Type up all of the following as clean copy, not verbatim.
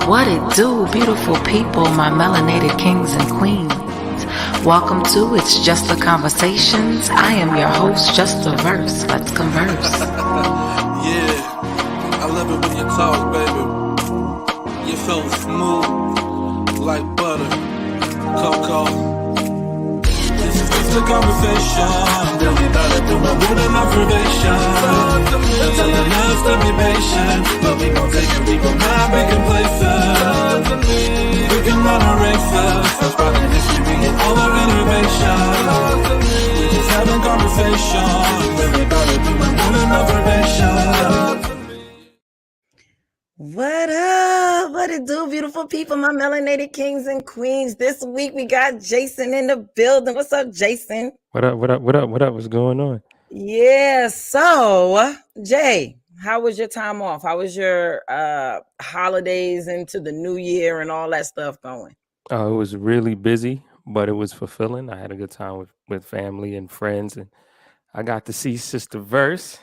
What it do, beautiful people, my melanated kings and queens. Welcome to It's Just the Conversations. I am your host, Justa Verse. Let's converse. Yeah, I love it when you talk, baby. You're so smooth, like butter, cocoa. This is just a conversation. Tell me about it through my mood and observation. Tell the loves to be patient, but we gon' take it, we gon' not be complacent. We can run a race, that's part of history and all our innovation. We just having conversation. Tell me about it through my mood and observation. What up? What it do, beautiful people, my melanated kings and queens? This week we got Jason in the building. What's up, Jason? What up? What's going on? Yeah, so Jay, how was your time off? How was your holidays into the new year and all that stuff going? It was really busy, but it was fulfilling. I had a good time with family and friends, and I got to see Sister Verse,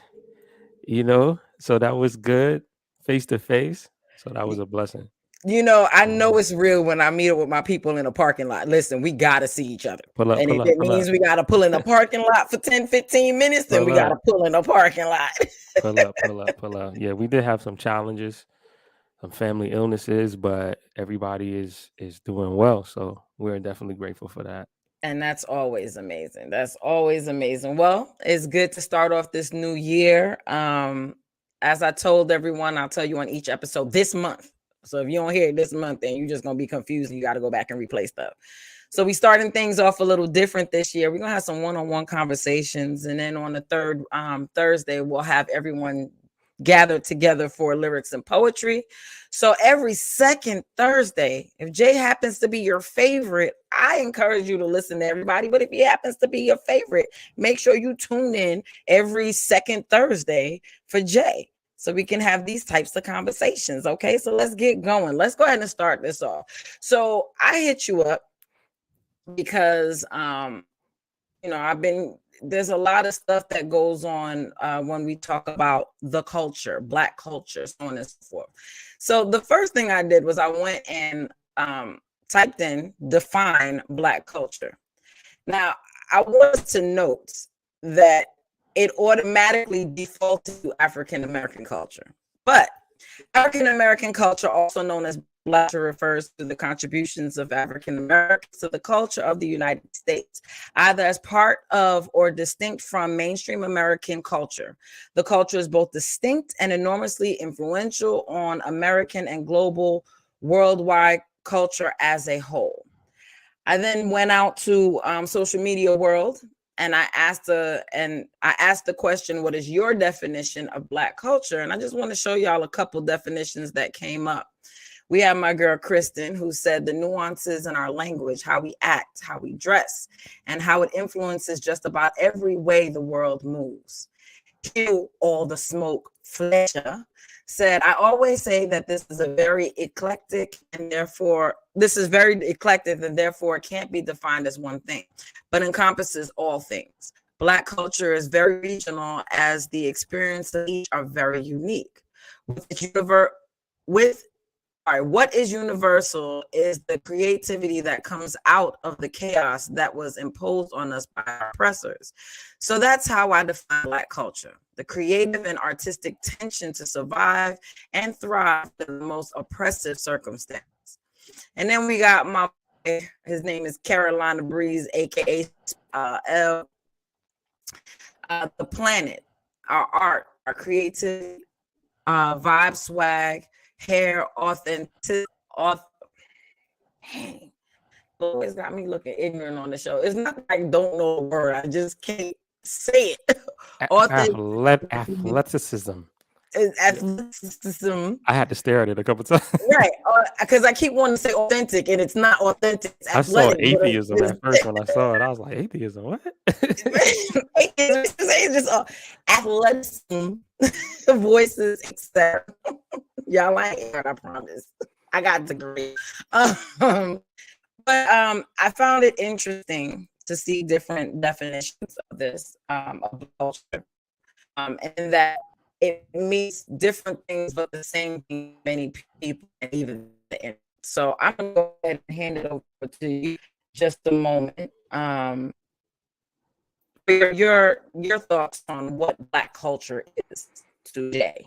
so that was good, face to face. So that was a blessing. I know it's real when I meet up with my people in a parking lot. Listen, we got to see each other. And if it means we got to pull in a parking lot for 10, 15 minutes, then we got to pull in a parking lot. Pull up. Yeah, we did have some challenges, some family illnesses, but everybody is doing well. So we're definitely grateful for that. And that's always amazing. Well, it's good to start off this new year. As I told everyone, I'll tell you on each episode this month. So if you don't hear it this month, then you're just going to be confused and you got to go back and replay stuff. So we starting things off a little different this year. We're going to have some one-on-one conversations. And then on the third Thursday, we'll have everyone gathered together for lyrics and poetry. So every second Thursday, if Jay happens to be your favorite, I encourage you to listen to everybody. But if he happens to be your favorite, make sure you tune in every second Thursday for Jay, so we can have these types of conversations. Okay, so let's get going. Let's go ahead and start this off. So I hit you up because, there's a lot of stuff that goes on when we talk about the culture, Black culture, so on and so forth. So the first thing I did was I went and typed in define Black culture. Now, I want to note that it automatically defaulted to African-American culture. But African-American culture, also known as Black, refers to the contributions of African-Americans to the culture of the United States, either as part of or distinct from mainstream American culture. The culture is both distinct and enormously influential on American and global worldwide culture as a whole. I then went out to social media world, and I asked the question, what is your definition of Black culture? And I just want to show y'all a couple definitions that came up. We have my girl, Kristen, who said the nuances in our language, how we act, how we dress, and how it influences just about every way the world moves. Kill all the smoke, Fletcher, said, I always say that this is very eclectic and therefore it can't be defined as one thing, but encompasses all things. Black culture is very regional as the experience of each are very unique. What is universal is the creativity that comes out of the chaos that was imposed on us by our oppressors. So that's how I define Black culture: the creative and artistic tension to survive and thrive in the most oppressive circumstances. And then we got his name is Carolina Breeze, aka L. The planet, our art, our creativity, vibe, swag, hair, authentic. Dang, always got me looking ignorant on the show. It's not that I don't know the word, I just can't say it. Athleticism. Athleticism. I had to stare at it a couple times. Right, because I keep wanting to say authentic, and it's not authentic. It's I saw atheism at first when I saw it. I was like, atheism, what? It's just athleticism, voices, etc. Y'all ain't heard, I promise. I got a degree. But I found it interesting to see different definitions of this of culture, and that it means different things, but the same thing. Many people, and even the internet. So I'm gonna go ahead and hand it over to you just a moment. Your thoughts on what Black culture is today.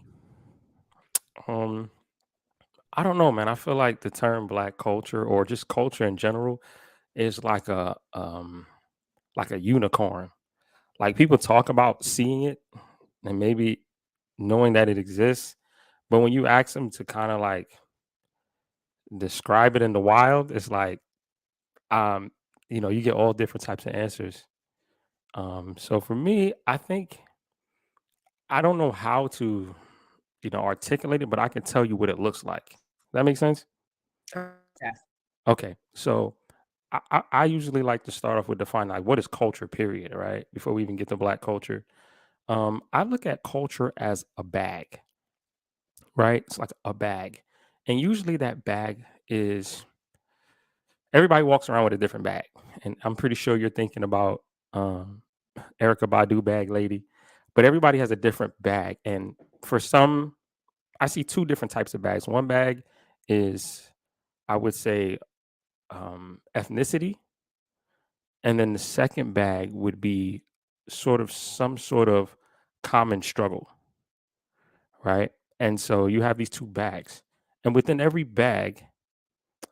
I don't know, man. I feel like the term Black culture or just culture in general is like a unicorn. Like people talk about seeing it and maybe knowing that it exists, but when you ask them to kind of like describe it in the wild, it's like um, you get all different types of answers. So for me, I think I don't know how to, articulate it, but I can tell you what it looks like. That makes sense? Okay. Okay. So I usually like to start off with defining like what is culture, period, right? Before we even get to Black culture. I look at culture as a bag, right? It's like a bag. And usually that bag is everybody walks around with a different bag. And I'm pretty sure you're thinking about um Erica Badu bag lady, but everybody has a different bag. And for some, I see two different types of bags. One bag is, I would say, ethnicity, and then the second bag would be sort of some sort of common struggle, right? And so you have these two bags, and within every bag,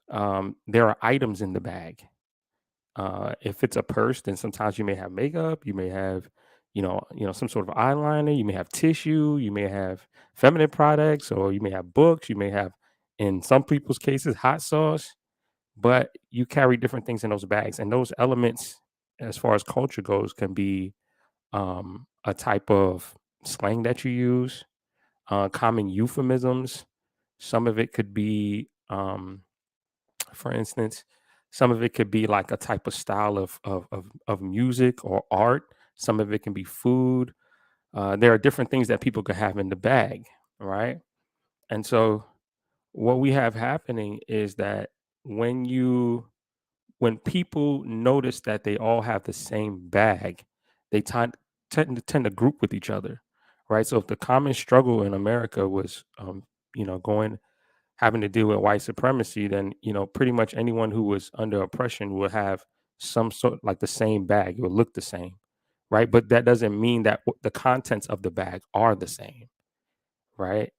there are items in the bag. If it's a purse, then sometimes you may have makeup, you may have, some sort of eyeliner, you may have tissue, you may have feminine products, or you may have books, you may have, in some people's cases, hot sauce. But you carry different things in those bags, and those elements, as far as culture goes, can be a type of slang that you use, common euphemisms. Some of it could be, for instance, some of it could be like a type of style of music or art. Some of it can be food. There are different things that people could have in the bag, right? And so what we have happening is that when you when people notice that they all have the same bag, they tend to group with each other, right? So if the common struggle in America was, going having to deal with white supremacy, then pretty much anyone who was under oppression will have some sort like the same bag. It will look the same, right? But that doesn't mean that the contents of the bag are the same, right?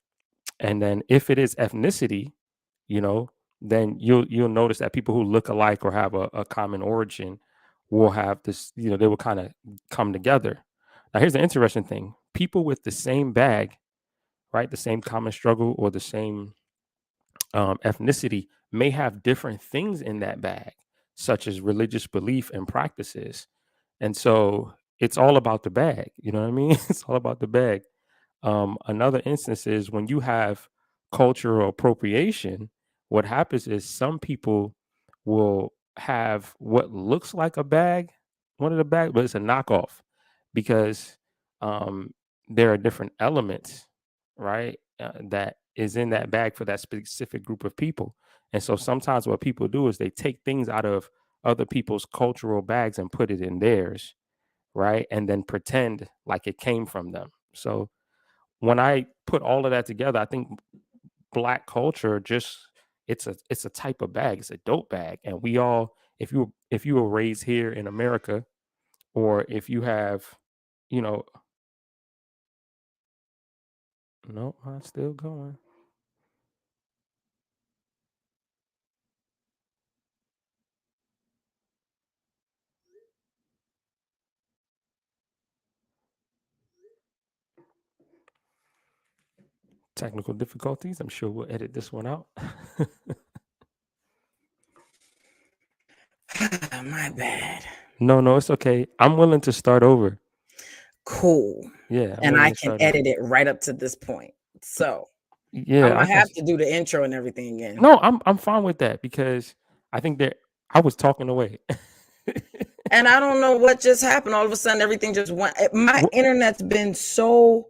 And then if it is ethnicity, you know, then you'll notice that people who look alike or have a common origin will have this, they will kind of come together. Now, here's the interesting thing: people with the same bag, right, the same common struggle or the same ethnicity may have different things in that bag, such as religious belief and practices. And so it's all about the bag. You know what I mean? It's all about the bag. Another instance is when you have cultural appropriation, what happens is some people will have what looks like a bag, one of the bags, but it's a knockoff because um, there are different elements, right, that is in that bag for that specific group of people. And so sometimes what people do is they take things out of other people's cultural bags and put it in theirs, right, and then pretend like it came from them. So when I put all of that together, I think Black culture just it's a type of bag. It's a dope bag, and we all if you were raised here in America, or if you have, you know, no, I'm still going. Technical difficulties. I'm sure we'll edit this one out. My bad. No, it's okay. I'm willing to start over. Cool. Yeah, I'm And willing I to can start over. edit it right up to this point. So I'm Yeah, I gonna can. have to do the intro and everything again. No, I'm fine with that because I think that I was talking away. And I don't know what just happened. All of a sudden, everything just went. My What- internet's been so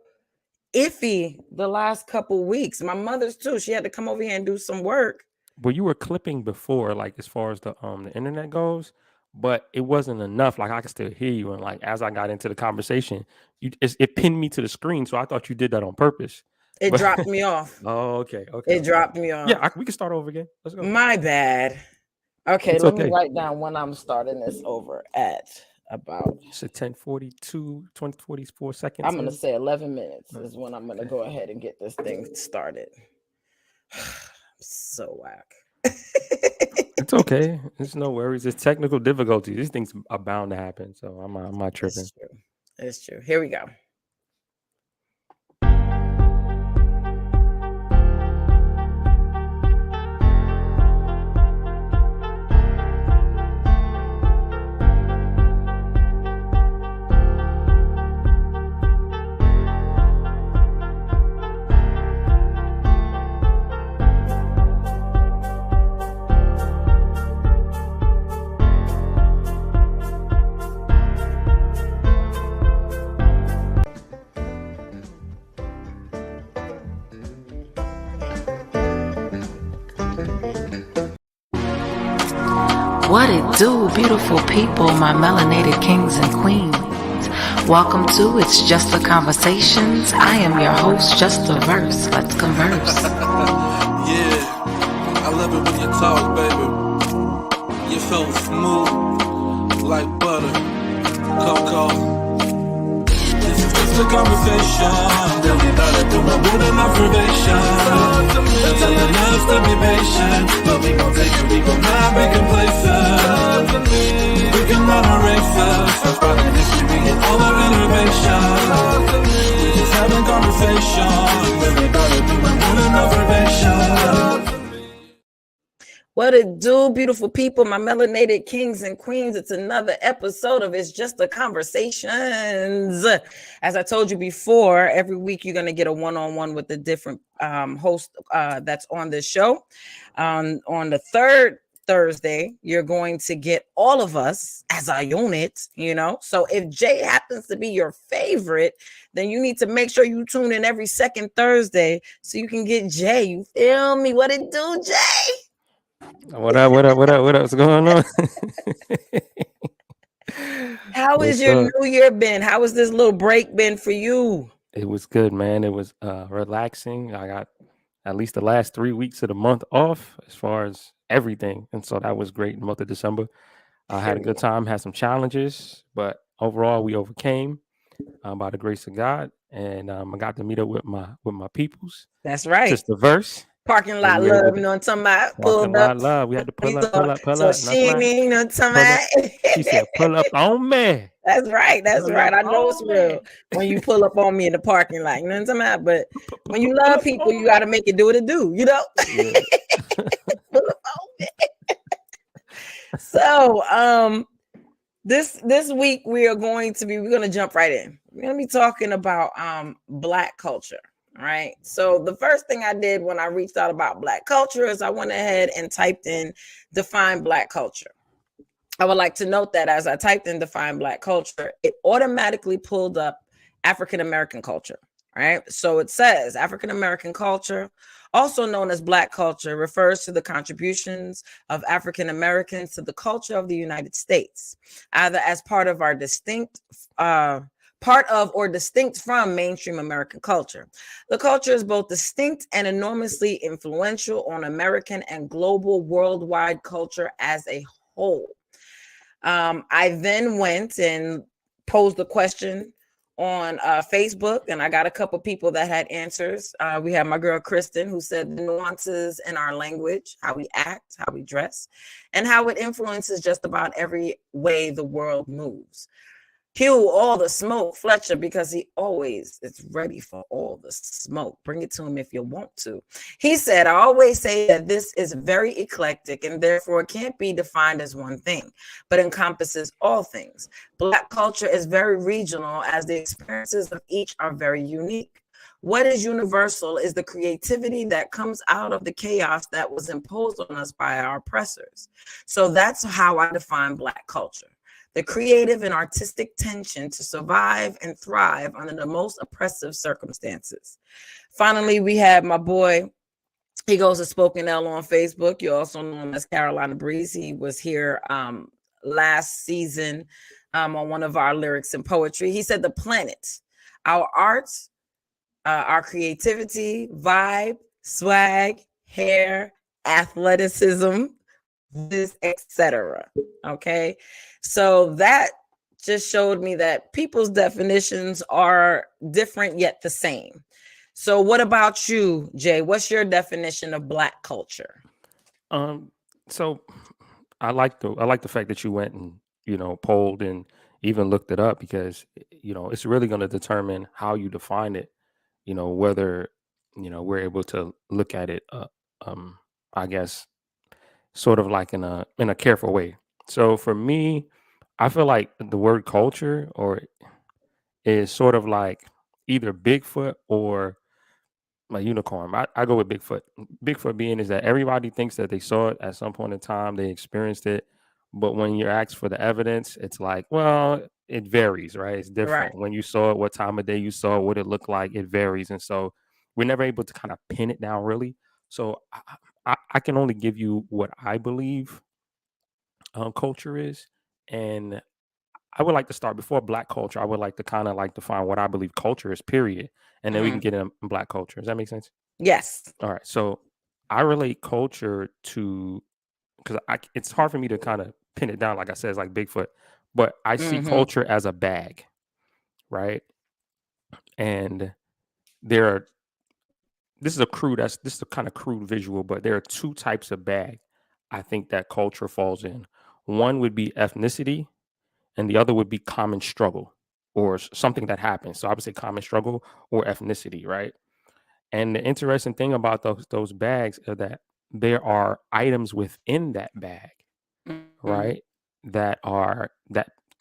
iffy the last couple weeks. My mother's too. She had to come over here and do some work. Well, you were clipping before, like as far as the internet goes, but it wasn't enough. Like I could still hear you, and like as I got into the conversation, it pinned me to the screen. So I thought you did that on purpose. It dropped me off. Oh, okay. Okay. It dropped me off. Yeah, we can start over again. Let's go. My bad. Okay, It's let me okay. write down when I'm starting this over at about. It's a 10:42, 44 seconds. I'm gonna say 11 minutes is when I'm gonna Okay. go ahead and get this thing started. So whack. It's okay. It's no worries. It's technical difficulties. These things are bound to happen. So I'm not tripping. It's true. It's true. Here we go. What it do, beautiful people, my melanated kings and queens. Welcome to It's Just a Conversations. I am your host, Justa. Let's converse. Yeah, I love it when you talk, baby. You so smooth, like butter, cocoa. This is just a conversation. Tell me about it, do my word and observation. Tell the loves to be patient, but we gon' take it, we gon' not be complacent. We can run a race, start sparking history and all our innovation. We just having conversation. Tell me about it, do my word and observation. What it do, beautiful people, my melanated kings and queens. It's another episode of It's Just a Conversations. As I told you before, every week you're going to get a one-on-one with a different host that's on this show. On the third Thursday, you're going to get all of us as a unit, you know. So if Jay happens to be your favorite, then you need to make sure you tune in every second Thursday so you can get Jay. You feel me? What it do, Jay? What up? What's going on? How is your new year been? How has this little break been for you? It was good, man. It was relaxing. I got at least the last 3 weeks of the month off as far as everything. And so that was great in the month of December. I had a good time, had some challenges, but overall we overcame by the grace of God. And I got to meet up with my peoples. That's right. Just the verse. Parking lot love, you know what I'm talking about? Parking lot love. We had to pull up. So she ain't you know what I'm talking about? She said, pull up on me. That's right. That's right. I know it's real when you pull up on me in the parking lot. You know what I'm talking about? But when you love people, you got to make it do what it do, you know? Yeah. Pull up on me. So, this week we're going to jump right in. We're going to be talking about Black culture. Right. So the first thing I did when I reached out about Black culture is I went ahead and typed in define Black culture. I would like to note that as I typed in define Black culture, it automatically pulled up African American culture. Right. So it says African American culture, also known as Black culture, refers to the contributions of African Americans to the culture of the United States, either as part of or distinct from mainstream American culture. The culture is both distinct and enormously influential on American and global worldwide culture as a whole. I then went and posed a question on Facebook, and I got a couple people that had answers. We had my girl Kristen, who said the nuances in our language, how we act, how we dress, and how it influences just about every way the world moves. Cue all the smoke, Fletcher, because he always is ready for all the smoke. Bring it to him if you want to. He said, I always say that this is very eclectic and therefore it can't be defined as one thing, but encompasses all things. Black culture is very regional as the experiences of each are very unique. What is universal is the creativity that comes out of the chaos that was imposed on us by our oppressors. So that's how I define Black culture. The creative and artistic tension to survive and thrive under the most oppressive circumstances. Finally, we have my boy. He goes to Spoken L on Facebook. You also know him as Carolina Breeze. He was here last season on one of our lyrics and poetry. He said, the planet, our art, our creativity, vibe, swag, hair, athleticism, this, etc. Okay, so that just showed me that people's definitions are different yet the same. So, what about you, Jay? What's your definition of Black culture? So I like the fact that you went and polled and even looked it up, because it's really going to determine how you define it. Whether we're able to look at it. Um, I guess sort of like in a careful way. So for me, I feel like the word culture or is sort of like either Bigfoot or my unicorn. I go with Bigfoot. Bigfoot being is that everybody thinks that they saw it at some point in time, they experienced it, but when you're asked for the evidence, it's like, well, it varies, right? It's Right. different. When you saw it, what time of day you saw it, what it looked like, it varies, and so we're never able to kind of pin it down really. So I can only give you what I believe culture is, and I would like to start before Black culture. I would like to kind of like define what I believe culture is, period, and then we can Mhm. get in Black culture. Does that make sense? Yes. All right. So I relate culture to, because it's hard for me to kind of pin it down. Like I said, it's like Bigfoot, but I see Hmm. culture as a bag, right? And there are, this is a kind of crude visual, but there are two types of bag I think that culture falls in. One would be ethnicity, and the other would be common struggle or something that happens. So I would say common struggle or ethnicity, right? And the interesting thing about those bags are that there are items within that bag, Hmm. right? That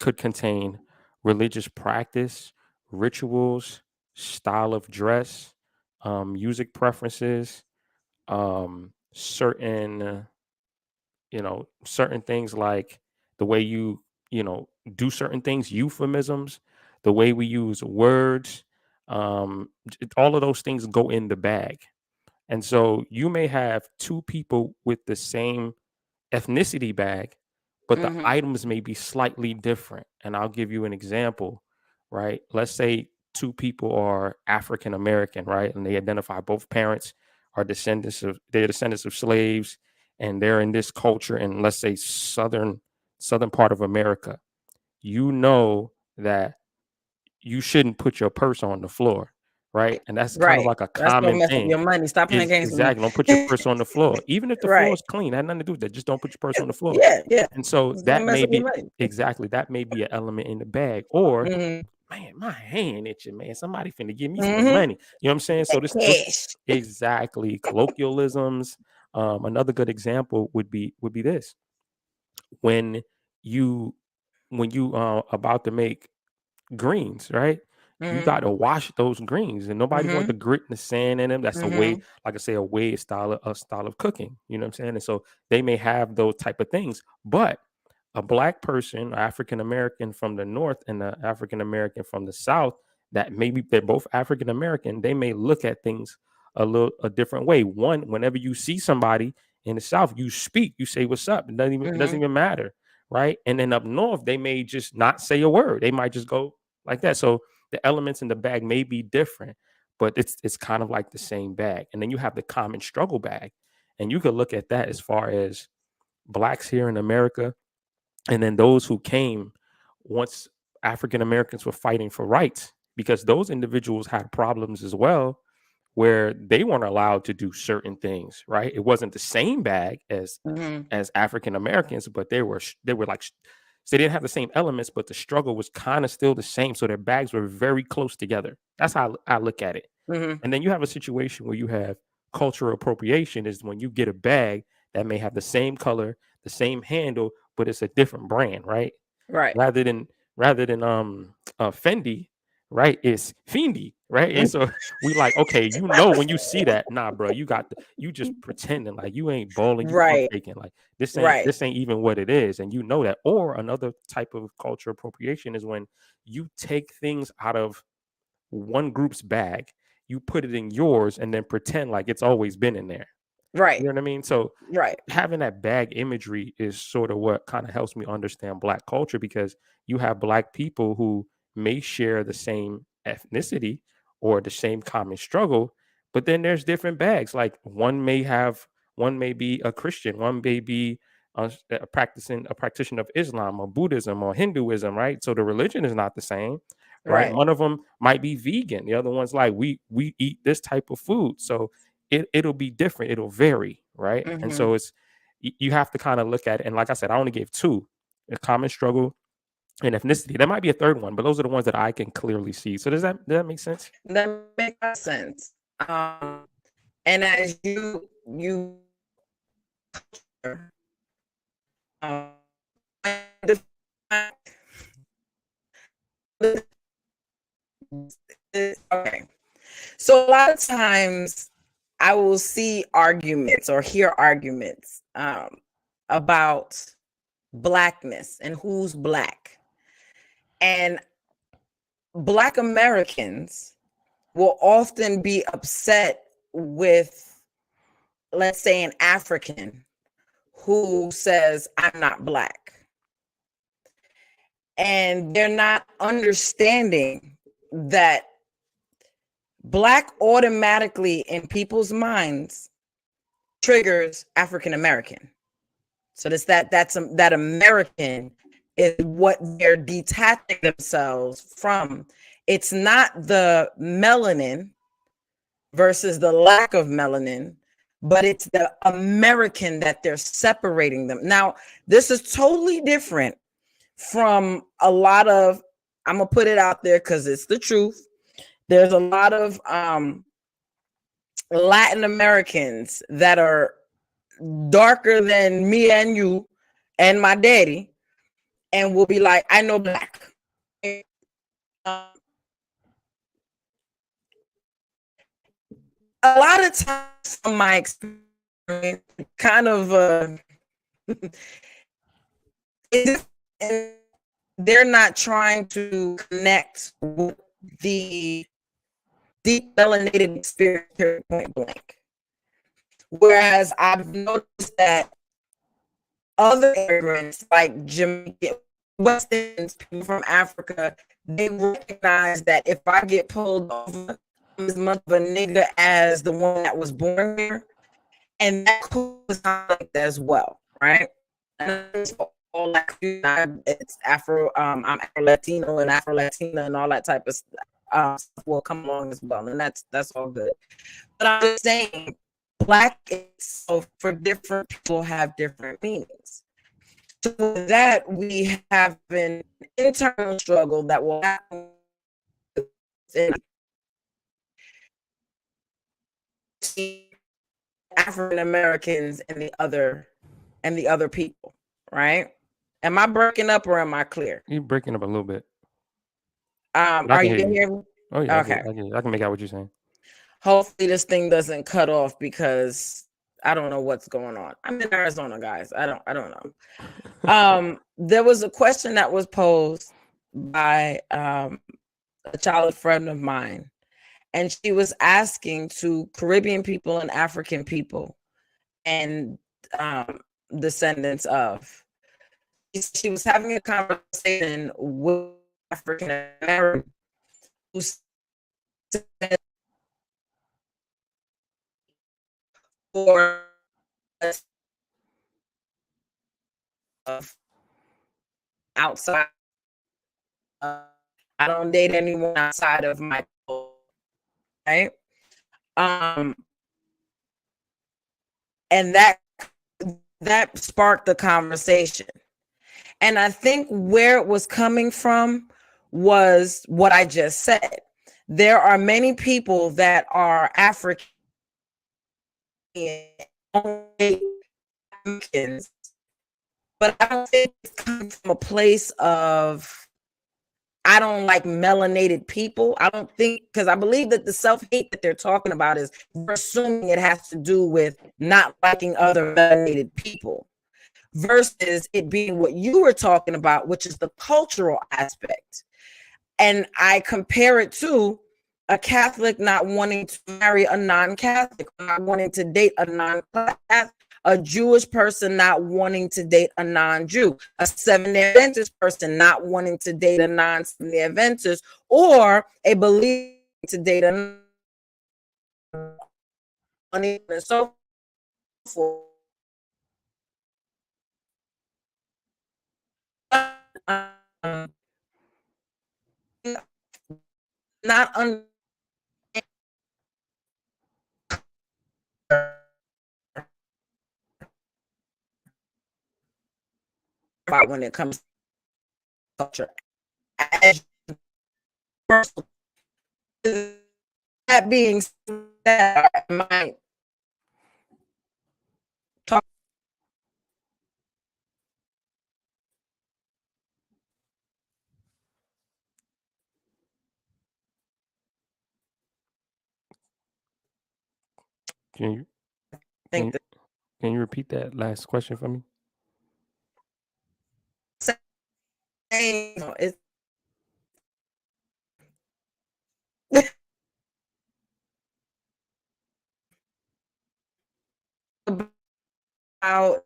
could contain religious practice, rituals, style of dress, music preferences, certain certain things like the way you know do certain things, euphemisms, the way we use words, all of those things go in the bag. And so you may have two people with the same ethnicity bag, but the Hmm. items may be slightly different. And I'll give you an example, right? Let's say two people are African American, right? And they identify both parents are they're descendants of slaves, and they're in this culture in, let's say, southern part of America. You know that you shouldn't put your purse on the floor, right? And that's kind of Right. like a That's gonna common mess up thing. your money. Stop playing Is games with me. exactly, don't put your purse on the floor, even if the floor Right. is clean. That had nothing to do with that. Just don't put your purse on the floor. Yeah. Yeah. And so It's gonna that mess may up your be money. exactly that may be an element in the bag. Or, Hmm. man, my hand itching, man. Somebody finna give me some Hmm. money. You know what I'm saying? So That this those cash. exactly colloquialisms. Another good example would be this: when you about to make greens, right? You Hmm. got to wash those greens, and nobody want Hmm. the grit and the sand in them. That's a way, Hmm. like I say, a way style of cooking. You know what I'm saying? And so they may have those type of things, but a black person, African American from the north and the African American from the south, that maybe they're both African American, they may look at things a different way. One, whenever you see somebody in the south, you speak, you say what's up. It doesn't Hmm. even matter, right? And then up north, they may just not say a word. They might just go like that. So the elements in the bag may be different, but it's kind of like the same bag. And then you have the common struggle bag, and you could look at that as far as blacks here in America, and then those who came once African Americans were fighting for rights, because those individuals had problems as well, where they weren't allowed to do certain things, right? It wasn't the same bag as Hmm. African Americans, but they were like, so they didn't have the same elements, but the struggle was kind of still the same. So their bags were very close together. That's how I look at it. Hmm. And then you have a situation where you have cultural appropriation, is when you get a bag that may have the same color, the same handle, but it's a different brand, right? Right. Rather than Fendi, right? It's Fendi, right? And so we like, okay, when you see that, nah, bro, you just pretending like you ain't balling, you pump Right. faking, like this ain't Right. this ain't even what it is, and you know that. Or another type of cultural appropriation is when you take things out of one group's bag, you put it in yours, and then pretend like it's always been in there. You Right. know what I mean? So Right. having that bag imagery is sort of what kind of helps me understand black culture, because you have black people who may share the same ethnicity, or the same common struggle, but then there's different bags. Like one may be a Christian, one may be a practitioner of Islam or Buddhism or Hinduism, right? So the religion is not the same, right? Right. One of them might be vegan, the other one's like we eat this type of food, so it'll be different, it'll vary, right? And so it's you have to kind of look at it. And like I said, I only gave two: a common struggle and ethnicity. There might be a third one, but those are the ones that I can clearly see. So does that make sense? That makes sense. And as you um, okay. So a lot of times I will see arguments or hear arguments about blackness and who's black. And Black Americans will often be upset with, let's say, an African who says, I'm not black. And they're not understanding that black automatically in people's minds triggers African American. So that American is what they're detaching themselves from. It's not the melanin versus the lack of melanin, but it's the American that they're separating them. Now, this is totally different from a lot of, I'm gonna put it out there because it's the truth. There's a lot of Latin Americans that are darker than me and you and my daddy, and will be like, I know black. A lot of times from my experience, kind of they're not trying to connect with the deep melanated experience point blank. Whereas I've noticed that other immigrants like Jamaican, West Indians, people from Africa, they recognize that if I get pulled over, I'm as much of a nigga as the one that was born here, and that causes conflict as well, right? And it's all like it's Afro, I'm Afro Latino and Afro Latina and all that type of stuff will come along as well, and that's all good. But I'm just saying, black itself for different people have different meanings. So that we have an internal struggle that will happen within African Americans and the other people, right? Am I breaking up or am I clear? You're breaking up a little bit. Are you hearing me? Oh yeah, okay. I can make out what you're saying. Hopefully this thing doesn't cut off because I don't know what's going on. I'm in Arizona, guys. I don't know. There was a question that was posed by a childhood friend of mine, and she was asking to Caribbean people and African people and descendants of. She was having a conversation with African American who said for outside. I don't date anyone outside of my right. And that sparked the conversation. And I think where it was coming from was what I just said. There are many people that are African Americans, but I don't think it's coming from a place of I don't like melanated people. I don't think, because I believe that the self-hate that they're talking about is they're assuming it has to do with not liking other melanated people versus it being what you were talking about, which is the cultural aspect. And I compare it to a Catholic not wanting to marry a non-Catholic, not wanting to date a non-Catholic, a Jewish person not wanting to date a non-Jew, a Seventh-day Adventist person not wanting to date a non-Seventh-day Adventist, or a believer to data, money, and so forth. Um, not under about when it comes to culture. As that being said, I might talk. Can you can Think you can you repeat that last question for me? the same is about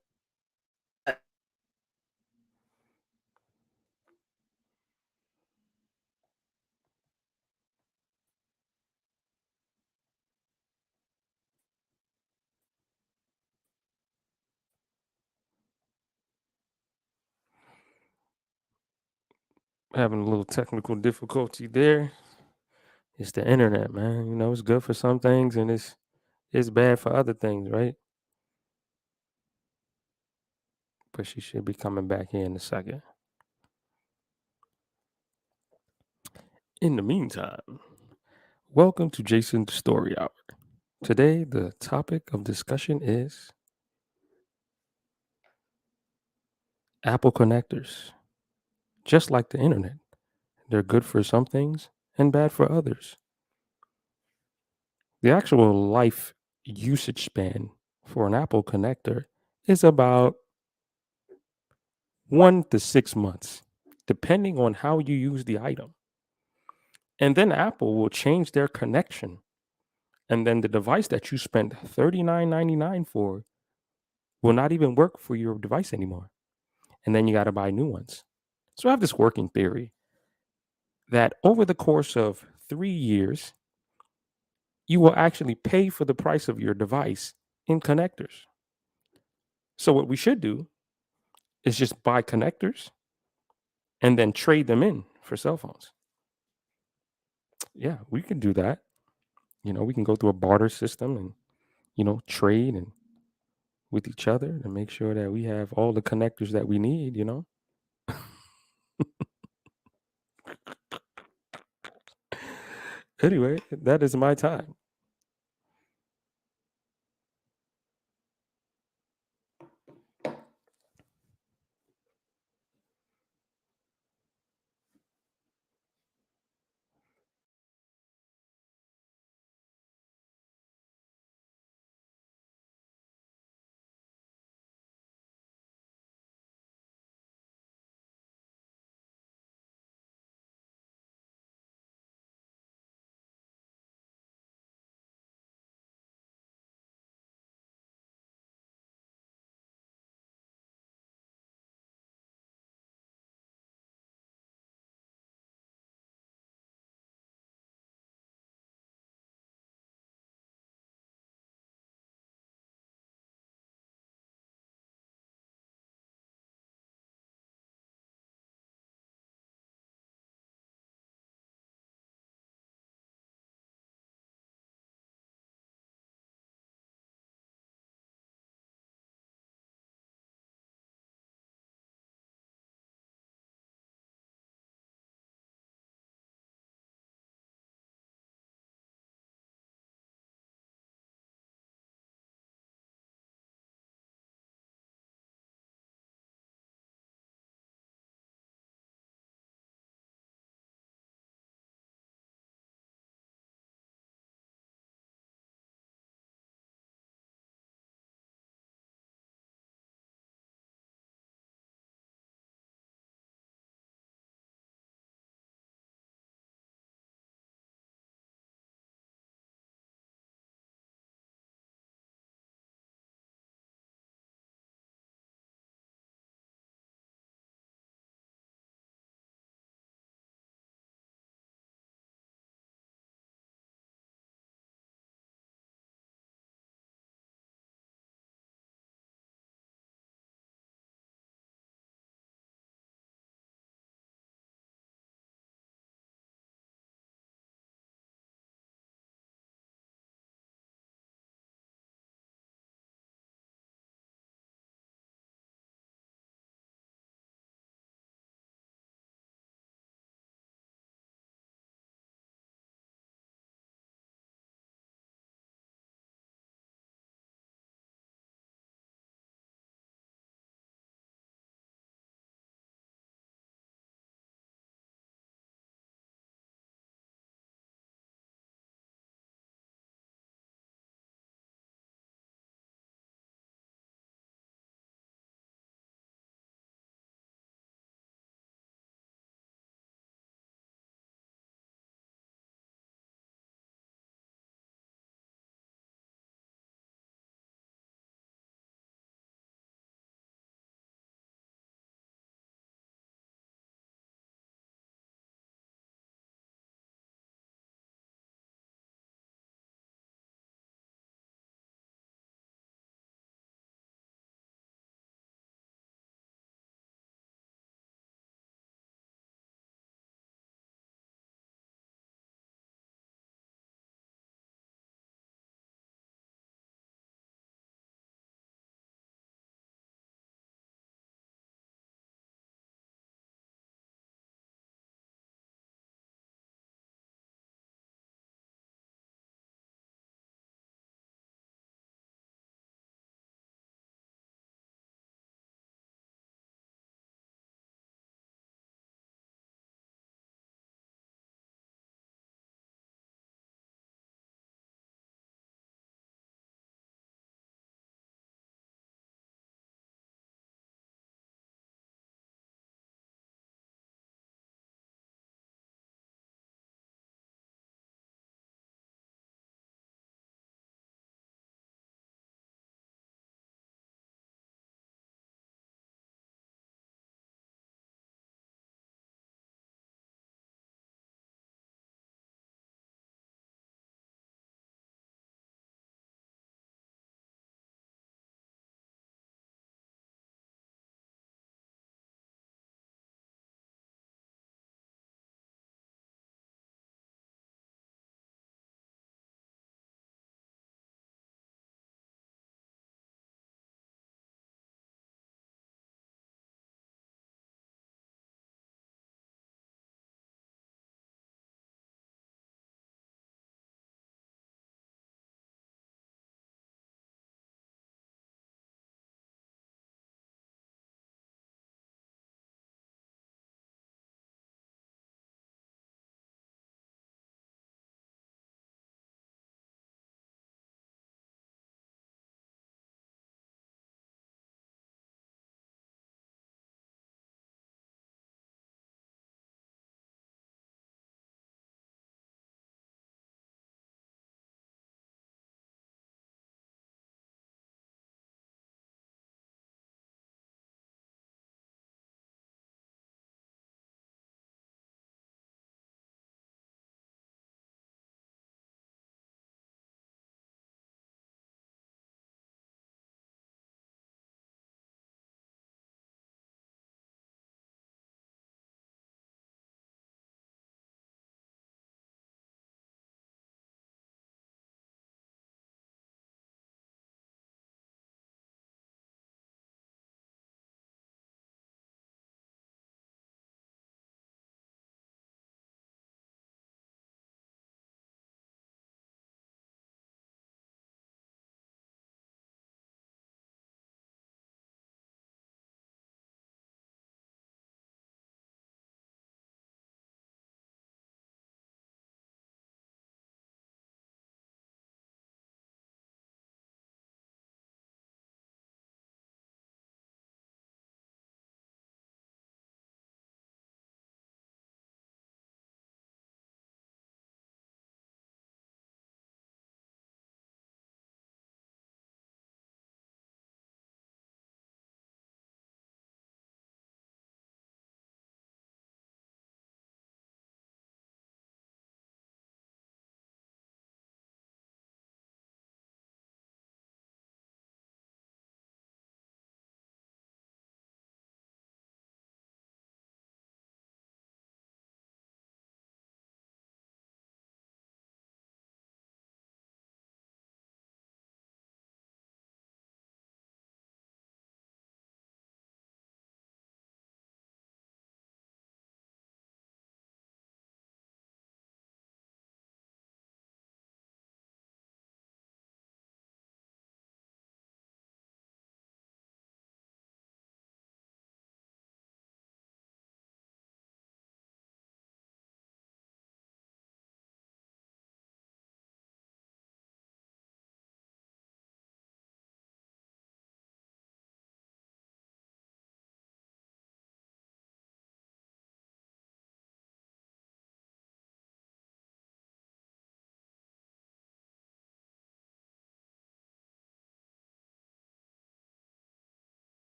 Having a little technical difficulty there. It's the internet, man. You know, it's good for some things and it's bad for other things, right? But she should be coming back here in a second. In the meantime, welcome to Jason's Story Hour. Today, the topic of discussion is Apple connectors. Just like the internet, they're good for some things and bad for others. The actual life usage span for an Apple connector is about 1 to 6 months, depending on how you use the item. And then Apple will change their connection. And then the device that you spent $39.99 for will not even work for your device anymore. And then you got to buy new ones. So I have this working theory that over the course of 3 years, you will actually pay for the price of your device in connectors. So what we should do is just buy connectors and then trade them in for cell phones. Yeah, we can do that. You know, we can go through a barter system and, trade and with each other to make sure that we have all the connectors that we need. Anyway, that is my time.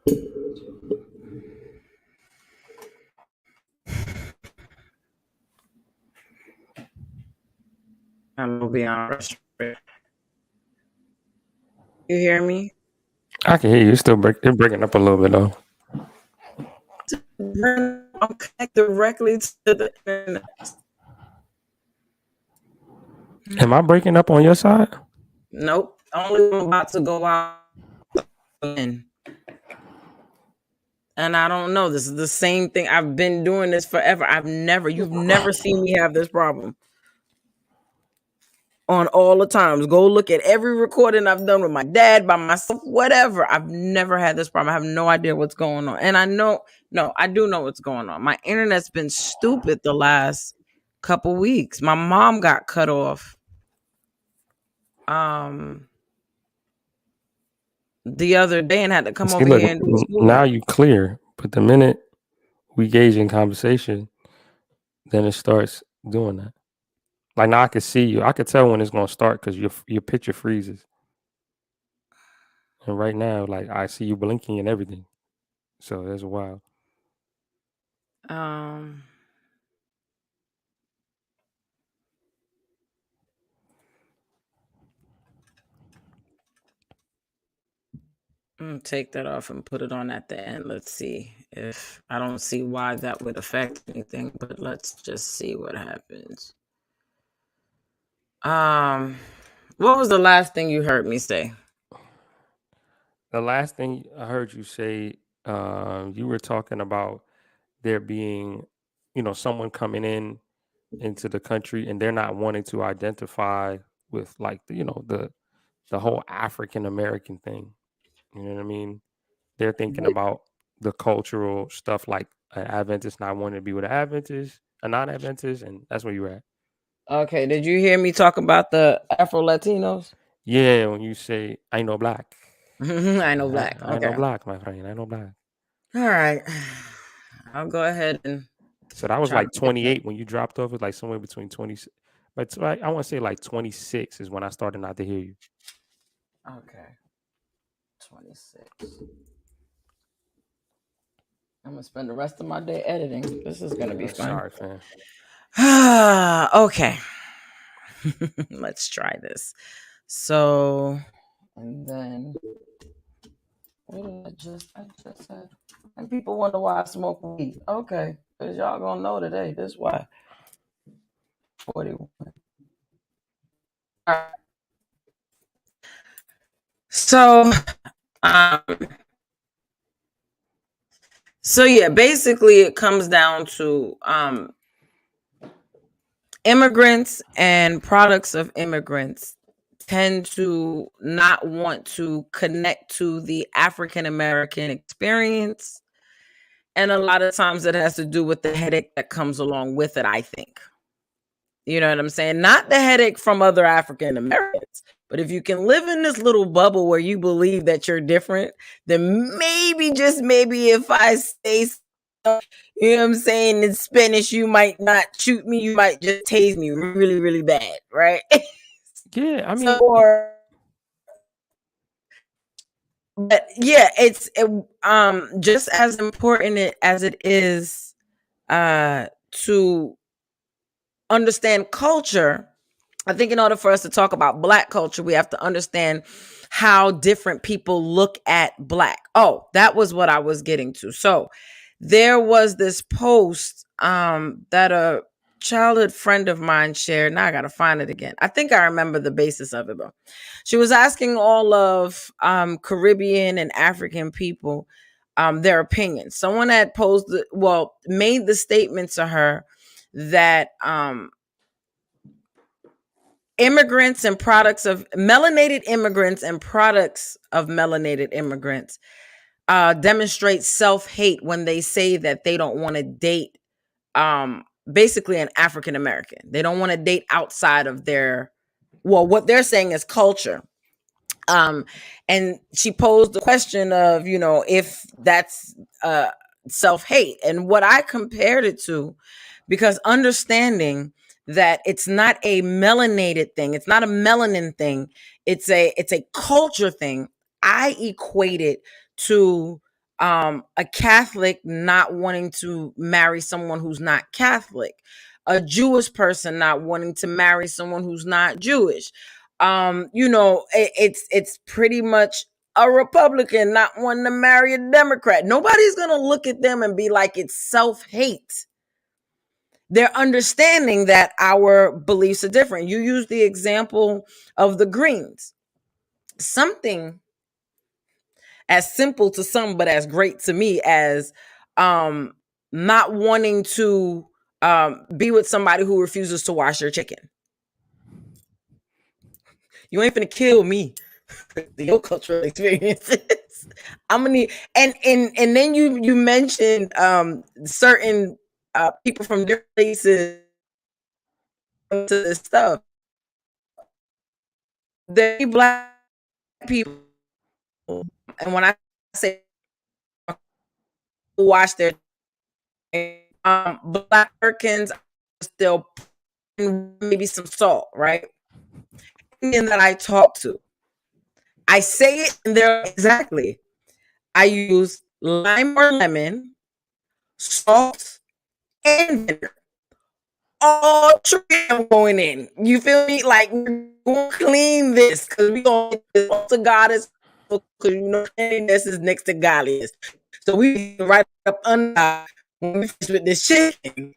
I'm gonna be honest. You hear me? I can hear you. It's breaking up a little bit though. I'm connected directly to the internet. Am I breaking up on your side? Nope. Only one about to go out in. And I don't know. This is the same thing. I've been doing this forever. You've never seen me have this problem. On all the times. Go look at every recording I've done with my dad, by myself, whatever. I've never had this problem. I have no idea what's going on. And I do know what's going on. My internet's been stupid the last couple weeks. My mom got cut off. The other day and had to come See, over look, here and do school. now you clear, but the minute we gauge in conversation, then it starts doing that. Like now I can see you. I could tell when it's gonna start because your picture freezes. And right now, like I see you blinking and everything. So that's wild. I'm gonna take that off and put it on at the end. Let's see if I don't see why that would affect anything, but let's just see what happens. What was the last thing you heard me say? The last thing I heard you say, you were talking about there being, someone coming into the country and they're not wanting to identify with like the whole African American thing. You know what I mean? They're thinking about the cultural stuff, like an Adventist not wanting to be with an Adventist, a non-Adventist, and that's where you're at. Okay, did you hear me talk about the Afro Latinos? Yeah, when you say I know black. I know black. I Okay. know black, my friend. I know black. All right. I'll go ahead and So that was try like to get 28 when you dropped off. It was like somewhere between 20, but I want to say like 26 is when I started not to hear you. Okay. 26. I'm gonna spend the rest of my day editing. This is gonna be fun. Sorry, fam. Okay. Let's try this. So, and then what did I just said? And people wonder why I smoke weed. Okay, because y'all gonna know today. This is why. 41. All right. So, yeah, basically it comes down to immigrants and products of immigrants tend to not want to connect to the African American experience. And a lot of times it has to do with the headache that comes along with it, I think. You know what I'm saying? Not the headache from other African Americans, but if you can live in this little bubble where you believe that you're different, then maybe, just maybe, if I say, you know what I'm saying, in Spanish, you might not shoot me, you might just tase me really, really bad, right? Yeah, I mean, but yeah, it's just as important as it is to understand culture. I think in order for us to talk about Black culture, we have to understand how different people look at Black. Oh, that was what I was getting to. So there was this post that a childhood friend of mine shared. Now I gotta find it again. I think I remember the basis of it, though. She was asking all of Caribbean and African people their opinions. Someone had made the statement to her that immigrants and products of melanated immigrants and products of melanated immigrants demonstrate self-hate when they say that they don't want to date basically an African American. They don't want to date outside of what they're saying is culture. And she posed the question of, if that's self-hate, and what I compared it to, because understanding that it's not a melanated thing, it's not a melanin thing, it's a culture thing. I equate it to a Catholic not wanting to marry someone who's not Catholic, a Jewish person not wanting to marry someone who's not Jewish. It's pretty much a Republican not wanting to marry a Democrat. Nobody's gonna look at them and be like it's self-hate. They're understanding that our beliefs are different. You use the example of the Greens. Something as simple to some, but as great to me as not wanting to be with somebody who refuses to wash their chicken. You ain't finna kill me. Your cultural experiences. I'm gonna need, and then you mentioned certain people from different places to this stuff. There Black people, and when I say wash their Black Americans still maybe some salt, right? And that I talk to, I say it and they're exactly. I use lime or lemon, salt, and vinegar. All three I'm going in. You feel me? Like we're gonna clean this because we gonna get this to goddess because cleanliness is next to godliness. So we right up under when we finish with this chicken,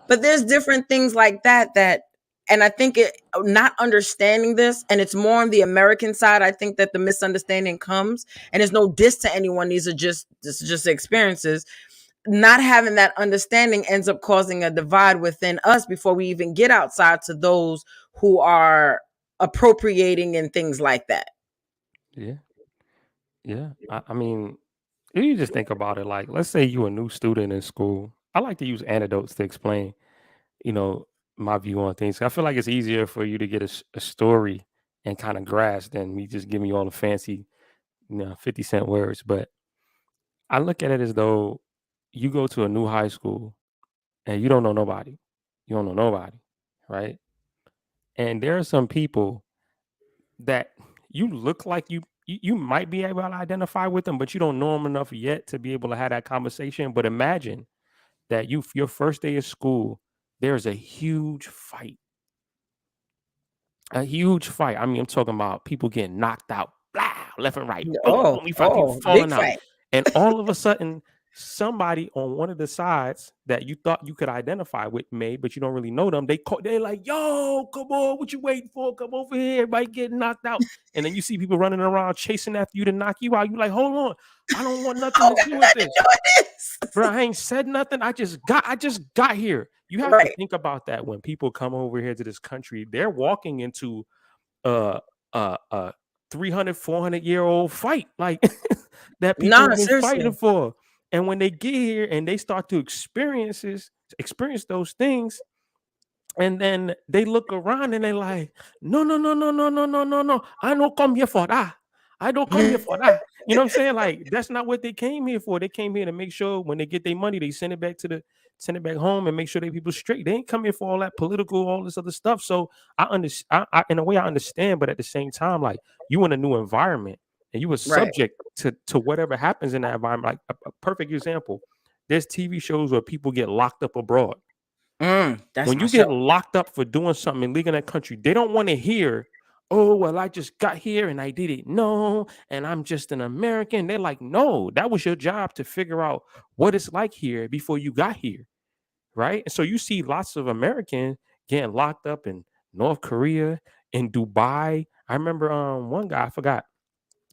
But there's different things like that, and I think not understanding this, and it's more on the American side. I think that the misunderstanding comes, and there's no diss to anyone. These are just experiences. Not having that understanding ends up causing a divide within us before we even get outside to those who are appropriating and things like that. Yeah. I mean, if you just think about it, like, let's say you're a new student in school. I like to use anecdotes to explain, my view on things. I feel like it's easier for you to get a story and kind of grasp than me just giving you all the fancy, 50-cent words. But I look at it as though you go to a new high school and you don't know nobody. You don't know nobody, right? And there are some people that you look like you might be able to identify with them, but you don't know them enough yet to be able to have that conversation. But imagine that your first day of school, there's a huge fight. A huge fight. I mean, I'm talking about people getting knocked out, blah, left and right. Boom, we fucking falling out. Fight. And all of a sudden, somebody on one of the sides that you thought you could identify with but you don't really know them, they're like, yo, come on, what you waiting for? Come over here, everybody getting knocked out. And then you see people running around chasing after you to knock you out. You like, hold on, I don't want nothing to do with this. Bro, I ain't said nothing. I just got here. You have to think about that when people come over here to this country. They're walking into a 300, 400-year-old fight, like that people have been fighting for. And when they get here and they start to experience those things, and then they look around and they're like, no. I don't come here for that. I don't come here for that. You know what I'm saying? Like, that's not what they came here for. They came here to make sure when they get their money, they send it back home and make sure they people straight. They ain't come here for all that political, all this other stuff. So I understand. In a way, I understand, but at the same time, like, you in a new environment and you were subject to whatever happens in that environment. Like a perfect example, there's TV shows where people get locked up abroad. When you get locked up for doing something illegal in that country, they don't want to hear, oh, well, I just got here and I didn't know, and I'm just an American. They're like, no, that was your job to figure out what it's like here before you got here, right? And so you see lots of Americans getting locked up in North Korea, in Dubai. I remember one guy, I forgot,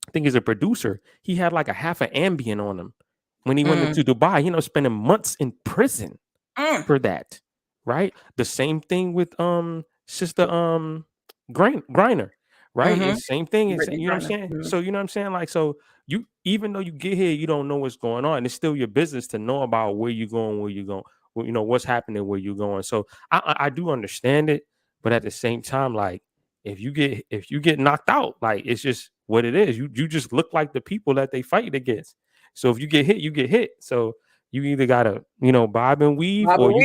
I think he's a producer. He had like a half an Ambien on him when he went into Dubai, spending months in prison for that. Right. The same thing with Sister Griner, right? The same thing. You know what I'm saying? So you know what I'm saying? Like, so you, even though you get here, you don't know what's going on. It's still your business to know about where you're going, what's happening, where you're going. So I do understand it, but at the same time, like, if you get knocked out, like, it's just what it is. You just look like the people that they fight against. So if you get hit, you get hit. So you either gotta, bob and weave, or you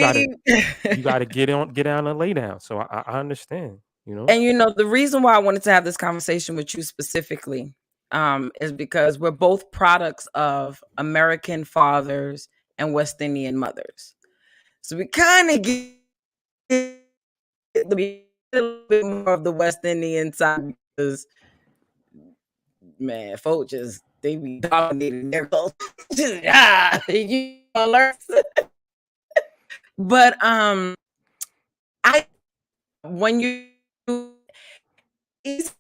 gotta get down and lay down. So I understand, And the reason why I wanted to have this conversation with you specifically is because we're both products of American fathers and West Indian mothers. So we kind of get a little bit more of the West Indian side because, man, folks just, they be dominating their culture. You learn. But I when you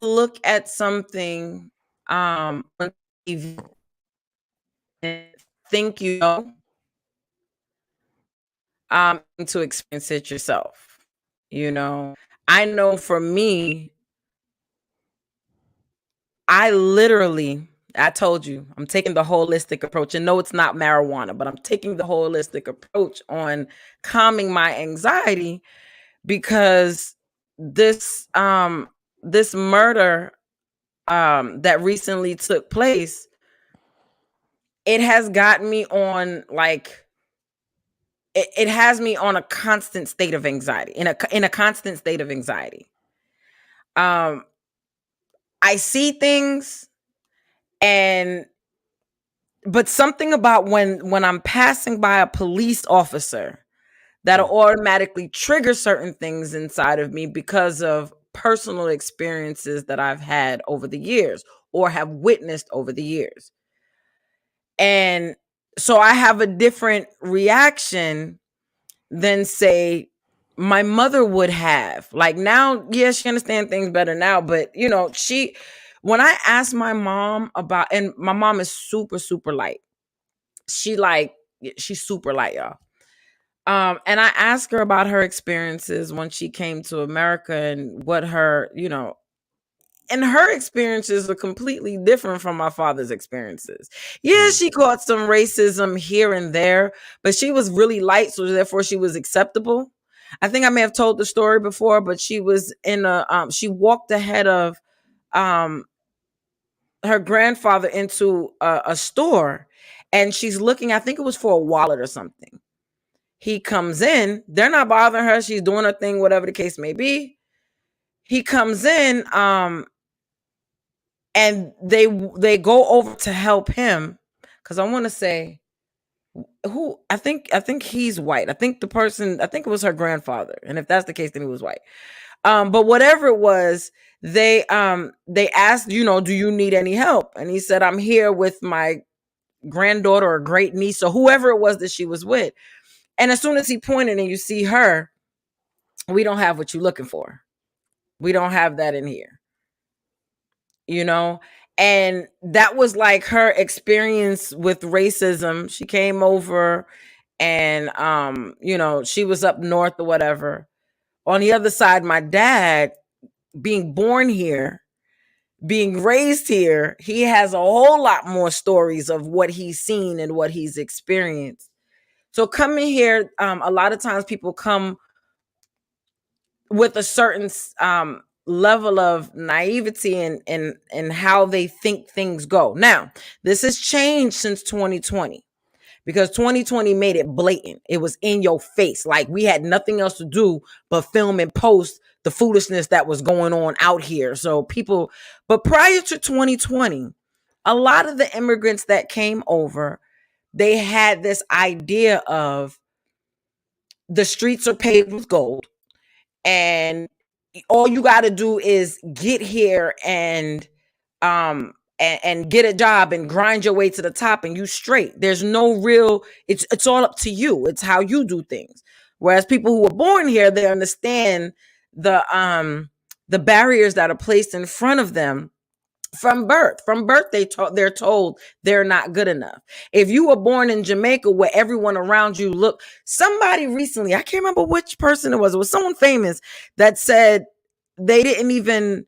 look at something on TV and think you know, to experience it yourself. You know, I know for me, I told you, I'm taking the holistic approach. And no, it's not marijuana, but I'm taking the holistic approach on calming my anxiety because this murder that recently took place, it has gotten me on like it has me on a constant state of anxiety, in a constant state of anxiety. I see things, but something about when I'm passing by a police officer that'll automatically trigger certain things inside of me because of personal experiences that I've had over the years or have witnessed over the years. And so I have a different reaction than, say, my mother would have. Like now, yeah, she understands things better now, but you know, when I asked my mom about, and my mom is super, super light. She's super light, y'all. And I asked her about her experiences when she came to America and what her, you know, and her experiences are completely different from my father's experiences. Yeah, she caught some racism here and there, but she was really light, so therefore she was acceptable. I think I may have told the story before, but she was she walked ahead of her grandfather into a store, and she's looking, I think it was for a wallet or something. He comes in, they're not bothering her, she's doing her thing, whatever the case may be. He comes in, and they go over to help him, because I want to say who I think he's white. I think it was her grandfather, and if that's the case, then he was white. But whatever it was, they asked, you know, do you need any help? And he said, I'm here with my granddaughter or great niece or whoever it was that she was with. And as soon as he pointed and you see her, we don't have what you're looking for. We don't have that in here. You know? And that was like her experience with racism. She came over and you know, she was up north or whatever. On the other side, my dad, being born here, being raised here, he has a whole lot more stories of what he's seen and what he's experienced. So coming here, a lot of times people come with a certain level of naivety and how they think things go. Now, this has changed since 2020 because 2020 made it blatant. It was in your face. Like we had nothing else to do but film and post the foolishness that was going on out here. So but prior to 2020, a lot of the immigrants that came over, they had this idea of the streets are paved with gold, and all you got to do is get here and get a job and grind your way to the top and you straight. There's no real, it's all up to you. It's how you do things. Whereas people who were born here, they understand the barriers that are placed in front of them from birth. They're told they're not good enough. If you were born in Jamaica where everyone around you somebody recently, I can't remember which person it was someone famous that said they didn't even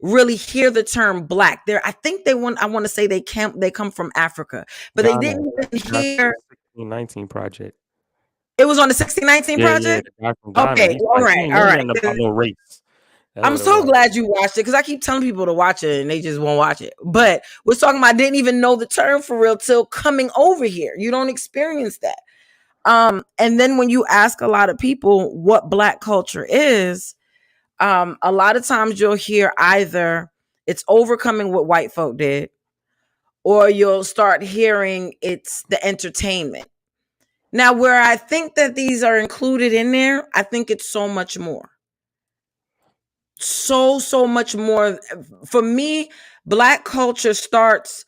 really hear the term black. I want to say they come from Africa, but Ghana. They didn't even hear 1619 project. It was on the 1619 project? Yeah, okay, all right. About no race. I'm so glad you watched it because I keep telling people to watch it and they just won't watch it. But we're talking about, I didn't even know the term for real till coming over here. You don't experience that. And then when you ask a lot of people what Black culture is, a lot of times you'll hear either it's overcoming what white folk did, or you'll start hearing it's the entertainment. Now, where I think that these are included in there, I think it's so much more. So much more. For me, Black culture starts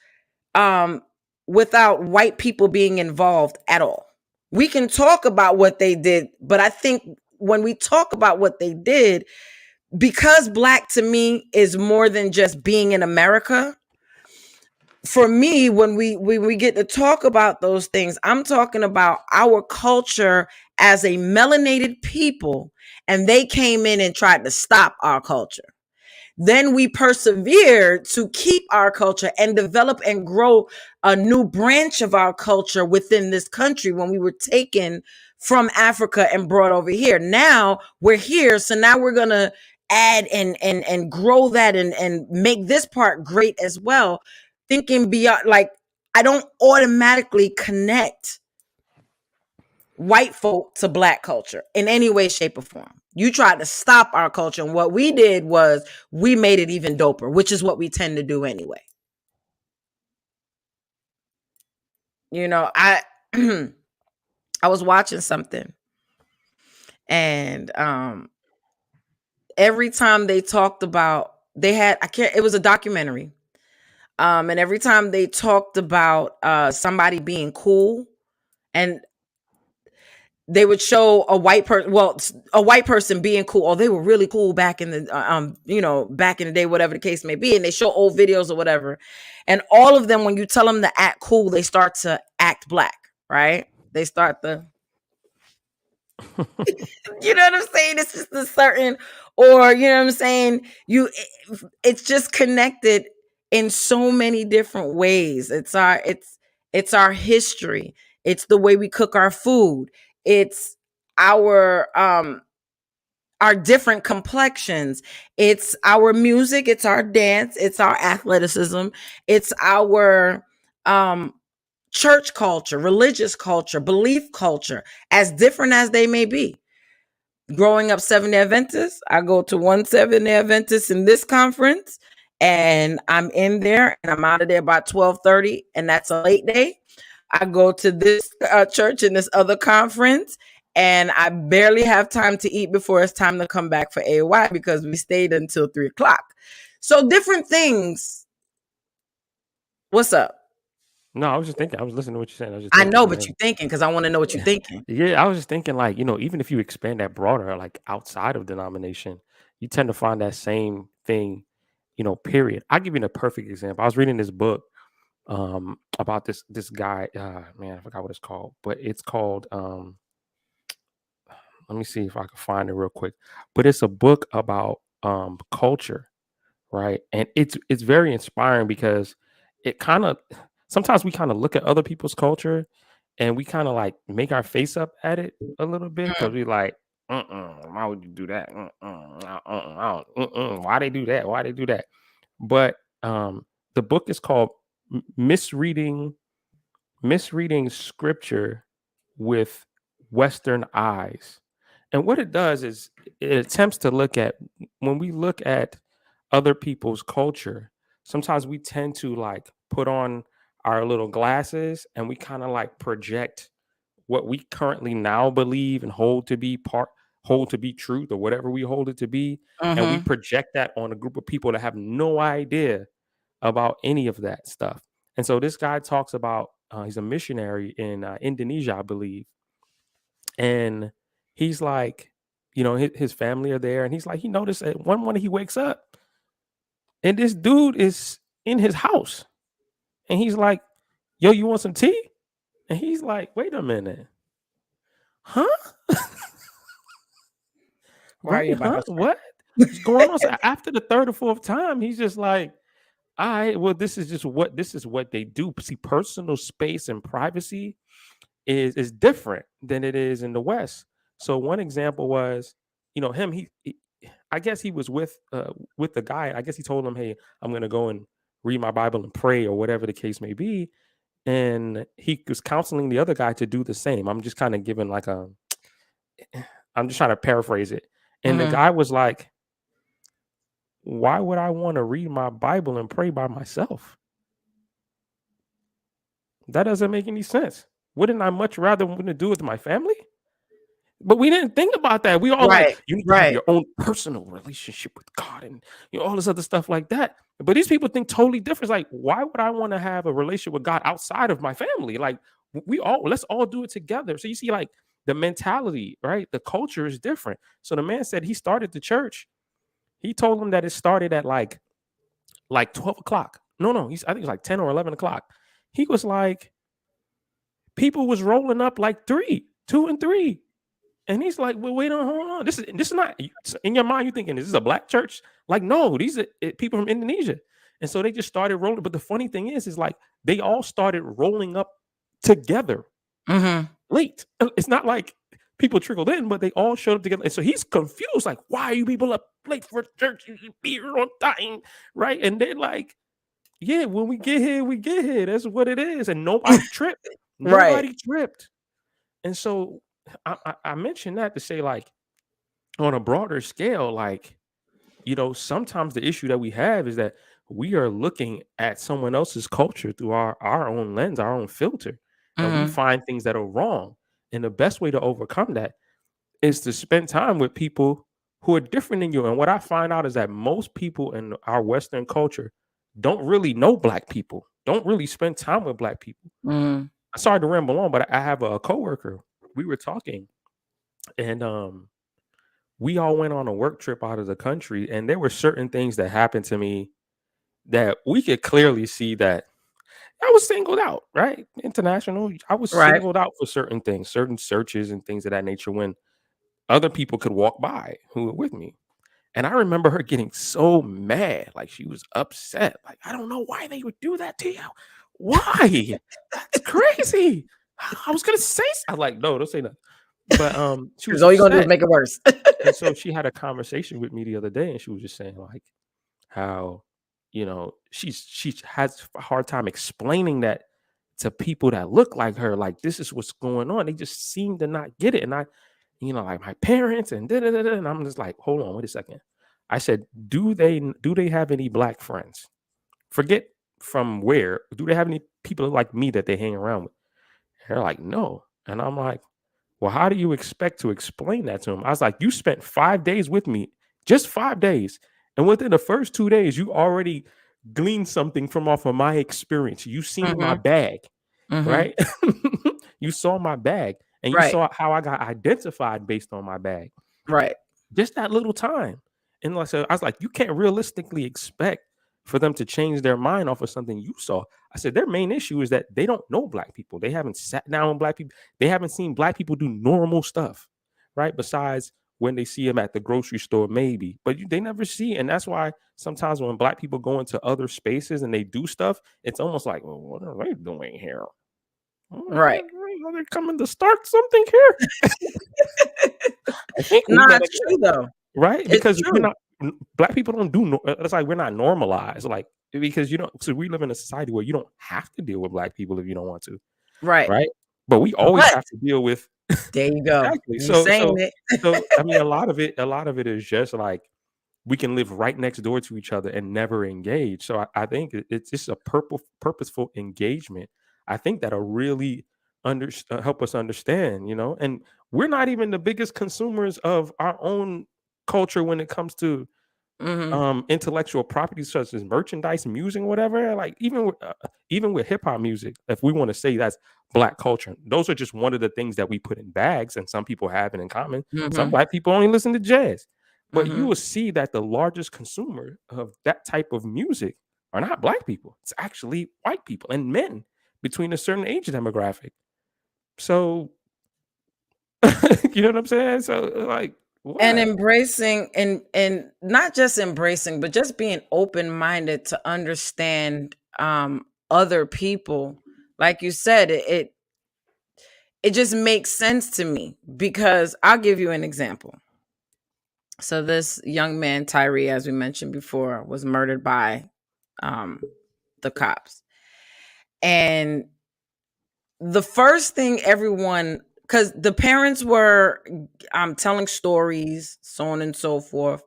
without white people being involved at all. We can talk about what they did, but I think when we talk about what they did, because Black to me is more than just being in America. For me, when we get to talk about those things, I'm talking about our culture as a melanated people, and they came in and tried to stop our culture. Then we persevered to keep our culture and develop and grow a new branch of our culture within this country when we were taken from Africa and brought over here. Now we're here, so now we're gonna add and grow that and make this part great as well. Thinking beyond, like, I don't automatically connect white folk to Black culture in any way, shape, or form. You tried to stop our culture, and what we did was we made it even doper, which is what we tend to do anyway. You know, I I was watching something, and every time they talked about, they had, I can't, it was a documentary. And every time they talked about somebody being cool, and they would show a white person, well, a white person being cool. Oh, they were really cool back in the, back in the day, whatever the case may be. And they show old videos or whatever. And all of them, when you tell them to act cool, they start to act Black, right? They start the, you know what I'm saying? It's just a certain, or, you know what I'm saying? It's just connected in so many different ways. It's our history. It's the way we cook our food. It's our different complexions. It's our music. It's our dance. It's our athleticism. It's our church culture, religious culture, belief culture, as different as they may be. Growing up Seventh-day Adventist, I go to one Seventh-day Adventist in this conference, and I'm in there, and I'm out of there by 12:30, and that's a late day. I go to this church in this other conference, and I barely have time to eat before it's time to come back for AY because we stayed until 3:00. So different things. What's up? No, I was just thinking. I was listening to what you're saying. I know, but you're thinking, because I want to know what you're thinking. Yeah, I was just thinking, like, even if you expand that broader, like outside of denomination, you tend to find that same thing, period. I'll give you a perfect example. I was reading this book about this guy. Man, I forgot what it's called, but it's called let me see if I can find it real quick. But it's a book about culture, right? And it's very inspiring because it kind of, sometimes we kind of look at other people's culture and we kind of like make our face up at it a little bit because we like, why would you do that? Why they do that? Why they do that? But the book is called Misreading Scripture with Western Eyes. And what it does is it attempts to look at, when we look at other people's culture, sometimes we tend to like put on our little glasses and we kind of like project what we currently now believe and hold to be truth, or whatever we hold it to be. And we project that on a group of people that have no idea about any of that stuff. And so this guy talks about, he's a missionary in Indonesia, I believe. And he's like, his family are there. And he's like, he noticed that one morning he wakes up and this dude is in his house. And he's like, yo, you want some tea? And he's like, wait a minute. Huh? Right? Huh? What's going on? So after the third or fourth time, he's just like, all right, well, this is what they do. See, personal space and privacy is different than it is in the West. So one example was, him, he I guess he was with the guy. I guess he told him, hey, I'm going to go and read my Bible and pray, or whatever the case may be. And he was counseling the other guy to do the same. I'm just kind of giving like I'm just trying to paraphrase it. And the guy was like, why would I want to read my Bible and pray by myself? That doesn't make any sense. Wouldn't I much rather want to do it with my family? But we didn't think about that. We all Right, like, you need to have right. your own personal relationship with God and all this other stuff like that. But these people think totally different. It's like, why would I want to have a relationship with God outside of my family? Like, let's all do it together. So you see, like, the mentality, right? The culture is different. So the man said he started the church. He told them that it started at like 12 o'clock. No, I think it was like 10 or 11 o'clock. He was like, people was rolling up like 2 and 3. And he's like, well, wait on, hold on. This is not in your mind. You're thinking, is this a black church? Like, no, these are people from Indonesia. And so they just started rolling. But the funny thing is like they all started rolling up together late. It's not like people trickled in, but they all showed up together. And so he's confused, like, why are you people up late for church? You should be here on time, right? And they're like, yeah, when we get here, we get here. That's what it is. And nobody tripped. Right. Nobody tripped. And so I mentioned that to say, like, on a broader scale, like, sometimes the issue that we have is that we are looking at someone else's culture through our own lens, our own filter, and we find things that are wrong. And the best way to overcome that is to spend time with people who are different than you. And what I find out is that most people in our Western culture don't really know black people, don't really spend time with black people. I'm sorry to ramble on, but I have a coworker. We were talking, and we all went on a work trip out of the country, and there were certain things that happened to me that we could clearly see that I was singled out, right? International. I was Right. singled out for certain things, certain searches and things of that nature when other people could walk by who were with me. And I remember her getting so mad, like she was upset. Like, I don't know why they would do that to you. Why? That's crazy. I was gonna say, I was like, no, don't say nothing. But she was all you're gonna do is upset. make it worse. And so she had a conversation with me the other day, and she was just saying, like, how she has a hard time explaining that to people that look like her. Like, this is what's going on. They just seem to not get it. And I, like my parents and and I'm just like, hold on, wait a second. I said, do they have any black friends? Forget from where. Do they have any people like me that they hang around with? And they're like, no. And I'm like, well, how do you expect to explain that to him? I was like, you spent 5 days with me, just 5 days. And within the first 2 days, you already gleaned something from off of my experience. You seen my bag, right? You saw my bag, and you saw how I got identified based on my bag. Right. Just that little time. And like, so I was like, you can't realistically expect for them to change their mind off of something you saw. I said, their main issue is that they don't know black people. They haven't sat down with black people. They haven't seen black people do normal stuff, right? Besides when they see them at the grocery store, maybe, but they never see. And that's why sometimes when black people go into other spaces and they do stuff, it's almost like, well, what are they doing here? Right. Are they coming to start something here? I think No, it's true though. right? It's Because true. we're not, black people don't do, it's like we're not normalized. Like, because so we live in a society where you don't have to deal with black people if you don't want to. Right. Right. But we always have to deal with. There you go. Exactly. You So saying it. I mean, a lot of it is just like we can live right next door to each other and never engage. So I think it's just a purposeful engagement. I think that'll really help us understand, and we're not even the biggest consumers of our own culture when it comes to intellectual properties such as merchandise, music, whatever. Like even with hip hop music, if we want to say that's black culture, those are just one of the things that we put in bags, and some people have it in common. Some black people only listen to jazz, but you will see that the largest consumer of that type of music are not black people. It's actually white people and men between a certain age demographic. So you know what I'm saying? So like. What? And embracing and not just embracing, but just being open-minded to understand other people. Like you said, it just makes sense to me, because I'll give you an example. So this young man, Tyree, as we mentioned before, was murdered by the cops. And the first thing everyone, because the parents were telling stories, so on and so forth.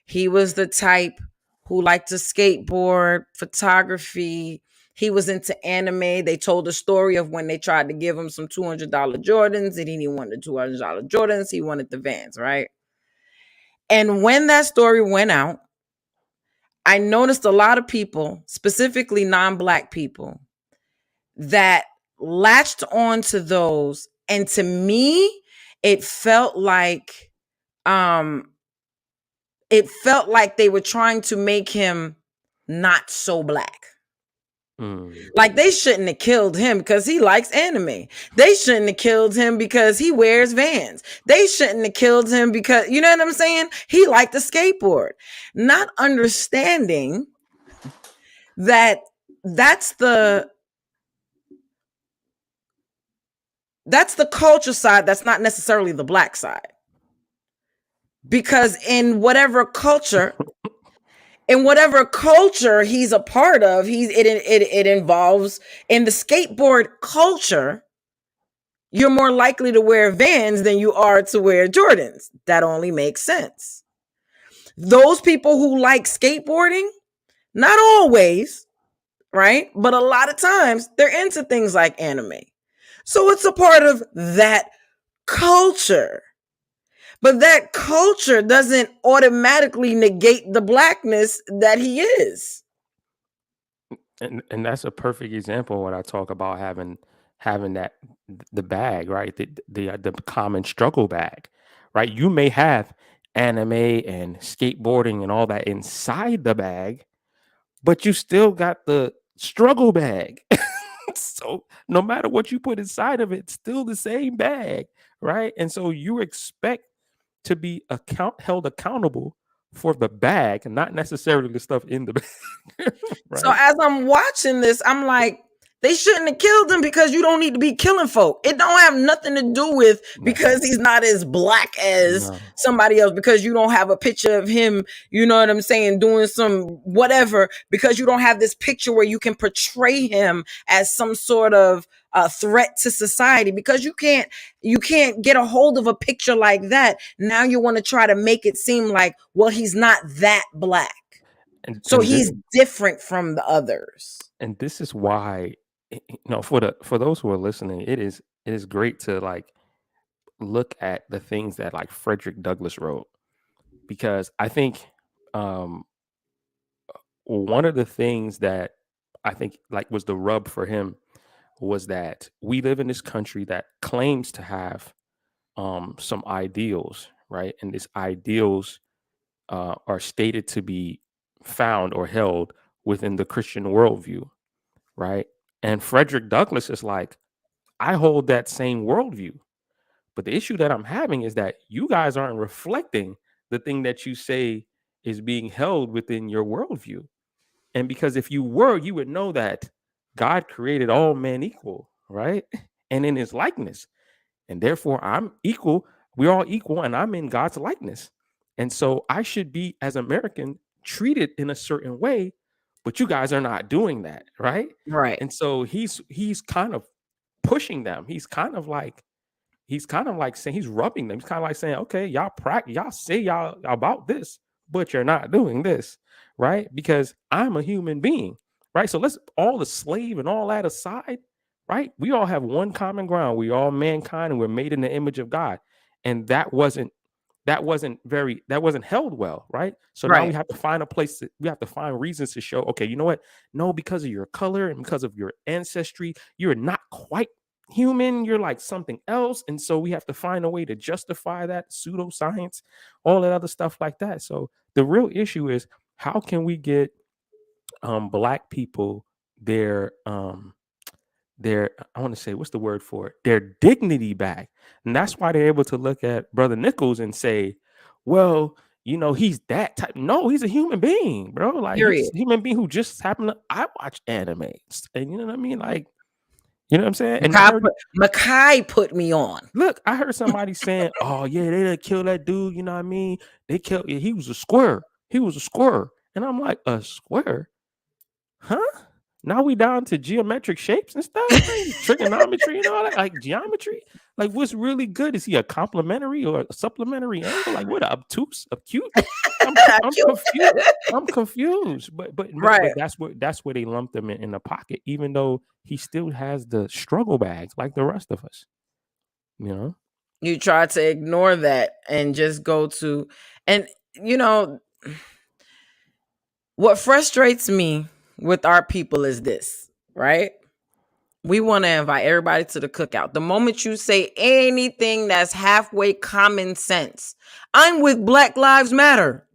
He was the type who liked to skateboard, photography. He was into anime. They told the story of when they tried to give him some $200 Jordans, and he didn't want the $200 Jordans. He wanted the Vans, right? And when that story went out, I noticed a lot of people, specifically non-Black people, that latched onto those. And to me, it felt like they were trying to make him not so Black. Like they shouldn't have killed him because he likes anime. They shouldn't have killed him because he wears Vans. They shouldn't have killed him because, you know what I'm saying? He liked the skateboard. Not understanding that that's the culture side. That's not necessarily the Black side. Because in whatever culture he's a part of, it involves, in the skateboard culture, you're more likely to wear Vans than you are to wear Jordans. That only makes sense. Those people who like skateboarding, not always, right? But a lot of times they're into things like anime. So it's a part of that culture. But that culture doesn't automatically negate the Blackness that he is. And that's a perfect example when I talk about having that the bag, right? The common struggle bag, right? You may have anime and skateboarding and all that inside the bag, but you still got the struggle bag. So no matter what you put inside of it, it's still the same bag, right? And so you expect to be held accountable for the bag and not necessarily the stuff in the bag. Right? So as I'm watching this, I'm like, they shouldn't have killed him because you don't need to be killing folk. It don't have nothing to do with because he's not as Black as somebody else, because you don't have a picture of him, you know what I'm saying, doing some whatever, because you don't have this picture where you can portray him as some sort of threat to society, because you can't get a hold of a picture like that. Now you want to try to make it seem like, well, he's not that Black. So he's different from the others. And this is why, for those who are listening, it is great to like look at the things that like Frederick Douglass wrote, because I think one of the things that I think like was the rub for him was that we live in this country that claims to have some ideals, right? And these ideals are stated to be found or held within the Christian worldview, right? And Frederick Douglass is like, I hold that same worldview. But the issue that I'm having is that you guys aren't reflecting the thing that you say is being held within your worldview. And because if you were, you would know that God created all men equal, right? And in his likeness. And therefore, I'm equal. We're all equal, and I'm in God's likeness. And so I should be, as American, treated in a certain way, but you guys are not doing that, right? Right. And so he's kind of pushing them. He's kind of like saying, he's rubbing them. He's kind of like saying, okay, y'all say y'all about this, but you're not doing this, right? Because I'm a human being, right? So let's all the slave and all that aside, right? We all have one common ground. We all mankind, and we're made in the image of God. And that wasn't held well, right? So now we have to find we have to find reasons to show, okay, you know what? No, because of your color and because of your ancestry, you're not quite human, you're like something else. And so we have to find a way to justify that, pseudoscience, all that other stuff like that. So the real issue is, how can we get Black people their I want to say, what's the word for it? Their dignity back. And that's why they're able to look at Brother Nichols and say, well, he's that type. No, he's a human being, bro. Like, he's a human being who just happened to, I watch anime. And you know what I mean? Like, you know what I'm saying? And Makai put me on. Look, I heard somebody saying, oh, yeah, they didn't kill that dude. You know what I mean? He was a square. He was a square. And I'm like, a square? Huh? Now we down to geometric shapes and stuff, like trigonometry and all that, like geometry. Like, what's really good? Is he a complementary or a supplementary angle? Like, what obtuse, acute? I'm confused. I'm confused. But Right. that's where they lumped him in the pocket, even though he still has the struggle bags like the rest of us. You know. You try to ignore that and just go to, and you know, what frustrates me with our people is this, right? We want to invite everybody to the cookout. The moment you say anything that's halfway common sense, I'm with Black Lives Matter,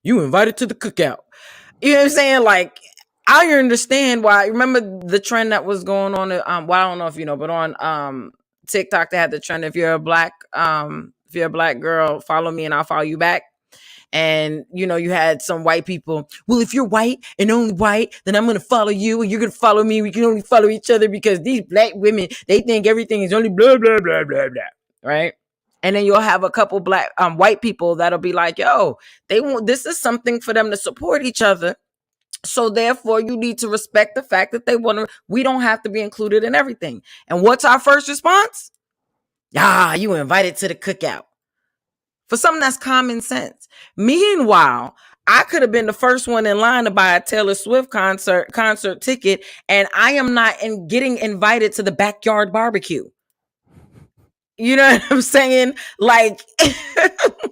you invited to the cookout. You know what I'm saying? Like, I understand why. Remember the trend that was going on? Well, I don't know if you know, but on TikTok they had the trend: if you're a black girl, follow me and I'll follow you back. And you know, you had some white people. Well, if you're white and only white, then I'm gonna follow you, and you're gonna follow me. We can only follow each other because these black women, they think everything is only blah blah blah blah blah. Right? And then you'll have a couple black white people that'll be like, "Yo, they want this is something for them to support each other." So therefore, you need to respect the fact that they want to. We don't have to be included in everything. And what's our first response? You invited to the cookout. For something that's common sense. Meanwhile, I could have been the first one in line to buy a Taylor Swift concert ticket, and I am not getting invited to the backyard barbecue. You know what I'm saying? Like,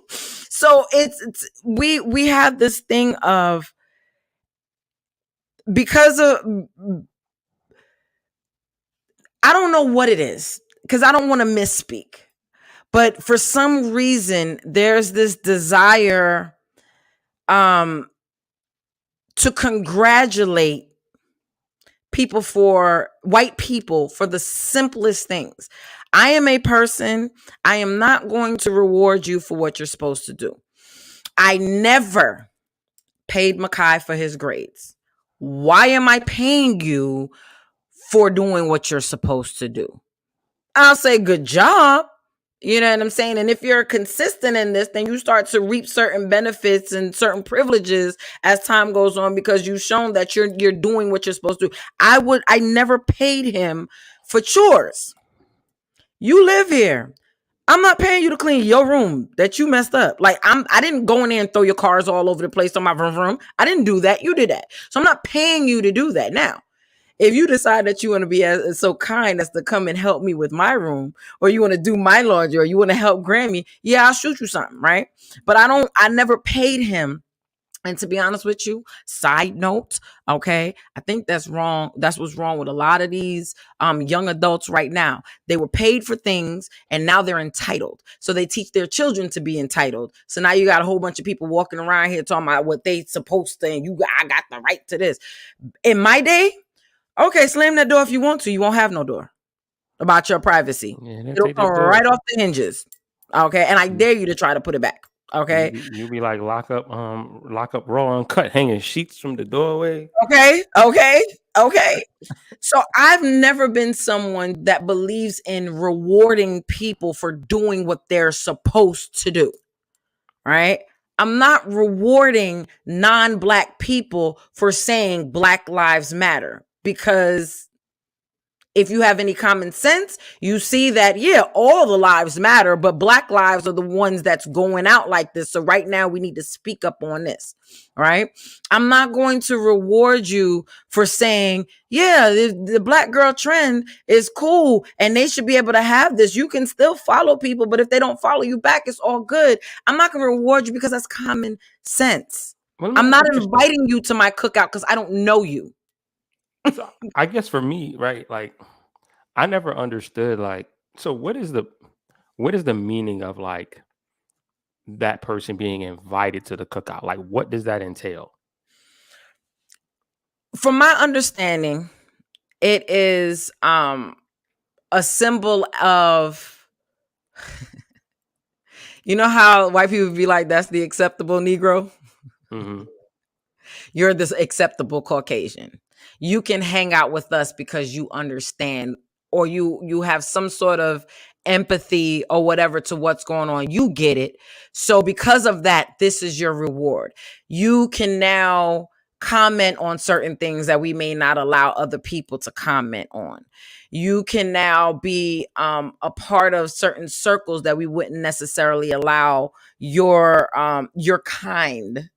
so we have this thing of, because of, I don't know what it is, because I don't want to misspeak. But for some reason, there's this desire to congratulate white people for the simplest things. I am a person, I am not going to reward you for what you're supposed to do. I never paid Makai for his grades. Why am I paying you for doing what you're supposed to do? I'll say good job. You know what I'm saying? And if you're consistent in this, then you start to reap certain benefits and certain privileges as time goes on, because you've shown that you're doing what you're supposed to do. I never paid him for chores. You live here. I'm not paying you to clean your room that you messed up. Like, I didn't go in there and throw your cars all over the place on my room. I didn't do that. You did that. So I'm not paying you to do that. Now, if you decide that you want to be so kind as to come and help me with my room, or you want to do my laundry, or you want to help Grammy, yeah, I'll shoot you something, right? But I never paid him. And to be honest with you, side note, okay, I think that's wrong. That's what's wrong with a lot of these young adults right now. They were paid for things, and now they're entitled. So they teach their children to be entitled. So now you got a whole bunch of people walking around here talking about what they supposed to, and I got the right to this. In my day, okay, slam that door if you want to. You won't have no door about your privacy. Yeah, it'll come right off the hinges. Okay, and I dare you to try to put it back. Okay, you be like lock up raw uncut, hanging sheets from the doorway. Okay. So I've never been someone that believes in rewarding people for doing what they're supposed to do. Right? I'm not rewarding non-black people for saying Black Lives Matter, because if you have any common sense, you see that, yeah, all the lives matter, but Black lives are the ones that's going out like this. So right now we need to speak up on this, right? I'm not going to reward you for saying, yeah, the Black girl trend is cool and they should be able to have this. You can still follow people, but if they don't follow you back, it's all good. I'm not going to reward you because that's common sense. I'm not inviting you to my cookout because I don't know you. So I guess for me, right, like, I never understood, like, so what is the meaning of, like, that person being invited to the cookout? Like, what does that entail? From my understanding, it is a symbol of, you know how white people be like, that's the acceptable Negro? Mm-hmm. You're this acceptable Caucasian. You can hang out with us because you understand, or you have some sort of empathy or whatever to what's going on. You get it. So because of that, this is your reward. You can now comment on certain things that we may not allow other people to comment on. You can now be a part of certain circles that we wouldn't necessarily allow your kind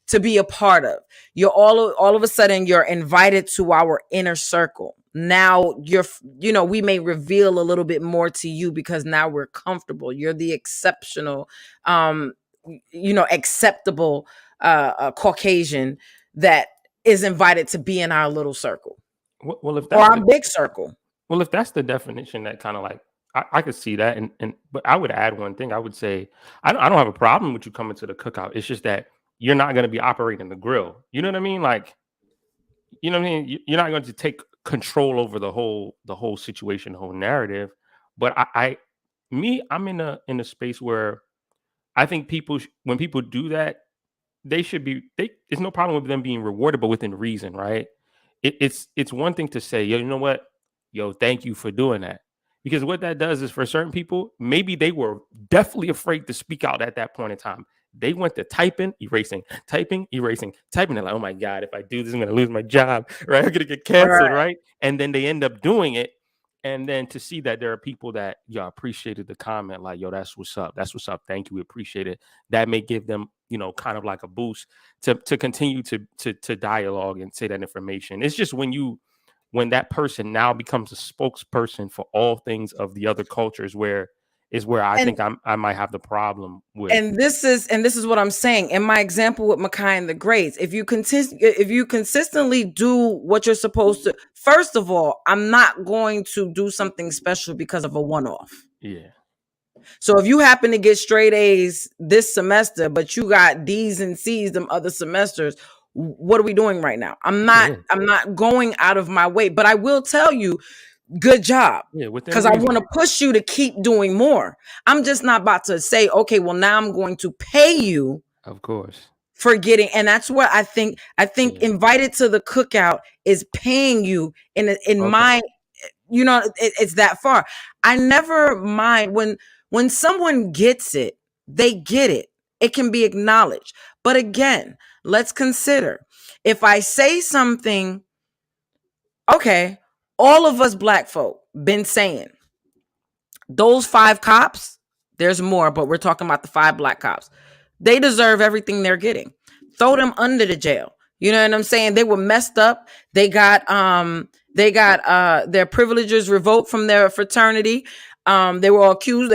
to be a part of. You're all of a sudden you're invited to our inner circle. Now we may reveal a little bit more to you because now we're comfortable. You're the exceptional, acceptable Caucasian that is invited to be in our little circle Well, if or that's our big circle. well, if that's the definition, that kind of like I could see that, but I would add one thing. I would say I don't have a problem with you coming to the cookout. It's just that you're not going to be operating the grill. You know what I mean? Like, you know what I mean? You're not going to take control over the whole situation, the whole narrative. But I'm in a space where I think when people do that, they should be. There's no problem with them being rewarded, but within reason, right? It's one thing to say, yo, you know what, yo, thank you for doing that, because what that does is for certain people, maybe they were definitely afraid to speak out at that point in time. They went to typing, erasing, typing, erasing, typing. They're like, oh my god, if I do this, I'm gonna lose my job, right? I'm gonna get canceled, right? And then they end up doing it. And then to see that there are people that appreciated the comment, like, yo, that's what's up. That's what's up. Thank you. We appreciate it. That may give them, kind of like a boost to continue to dialogue and say that information. It's just when that person now becomes a spokesperson for all things of the other cultures, where I think I might have the problem with. And this is what I'm saying. In my example with Makai and the Greats, if you consistently do what you're supposed to, first of all, I'm not going to do something special because of a one-off. Yeah. So if you happen to get straight A's this semester, but you got D's and C's them other semesters, what are we doing right now? I'm not going out of my way, but I will tell you, good job. Yeah, because I want to push you to keep doing more. I'm just not about to say, okay, well, now I'm going to pay you. Of course. For getting, and that's what I think invited to the cookout is paying you in my, it's that far. I never mind when someone gets it, they get it. It can be acknowledged. But again, let's consider if I say something, okay, all of us black folk been saying those 5 cops, there's more, but we're talking about the 5 black cops. They deserve everything they're getting. Throw them under the jail. You know what I'm saying? They were messed up. They got their privileges revoked from their fraternity. They were all accused.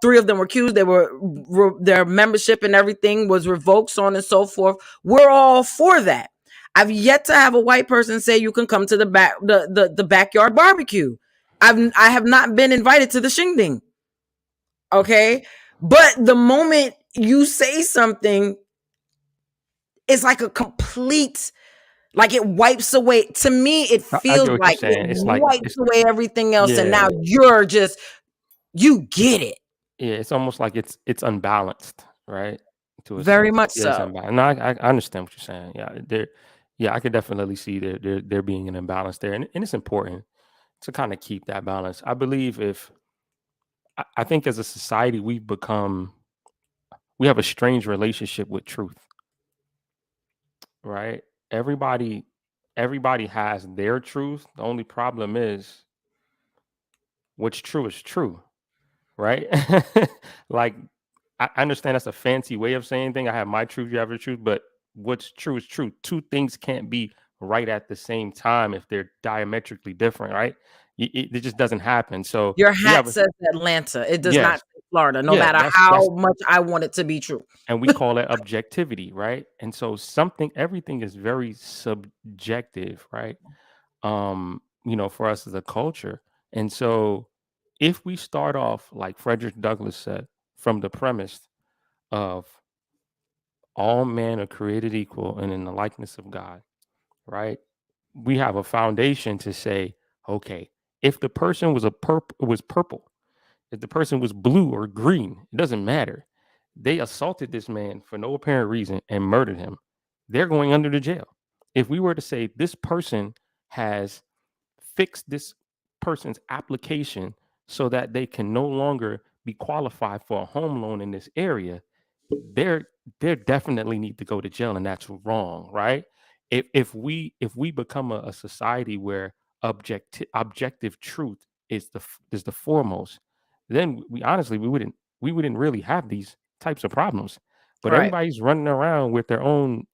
3 of them were accused. Their membership and everything was revoked, so on and so forth. We're all for that. I've yet to have a white person say you can come to the backyard barbecue. I have not been invited to the shindig. Okay, but the moment you say something, it's like a complete, like it wipes away. To me, it feels like it wipes away everything else, and now you're just, you get it. Yeah, it's almost like it's unbalanced, right? Very much so. No, I understand what you're saying. I could definitely see there being an imbalance there, and it's important to kind of keep that balance. I believe I think as a society we have a strange relationship with truth, right? Everybody has their truth. The only problem is what's true is true, right? Like, I understand that's a fancy way of saying thing. I have my truth, you have your truth, but what's true is true. 2 things can't be right at the same time if they're diametrically different, right? It just doesn't happen. So your hat says Atlanta. It does not say Florida, no matter how much I want it to be true. And we call it objectivity, right? And so everything is very subjective, right? For us as a culture. And so if we start off, like Frederick Douglass said, from the premise of all men are created equal and in the likeness of God, right? We have a foundation to say, okay, if the person was purple, if the person was blue or green, it doesn't matter. They assaulted this man for no apparent reason and murdered him. They're going under the jail. If we were to say this person has fixed this person's application so that they can no longer be qualified for a home loan in this area, they're definitely need to go to jail, and that's wrong, right? If we become a society where objective truth is the foremost, then we honestly we wouldn't really have these types of problems. But Right. everybody's running around with their own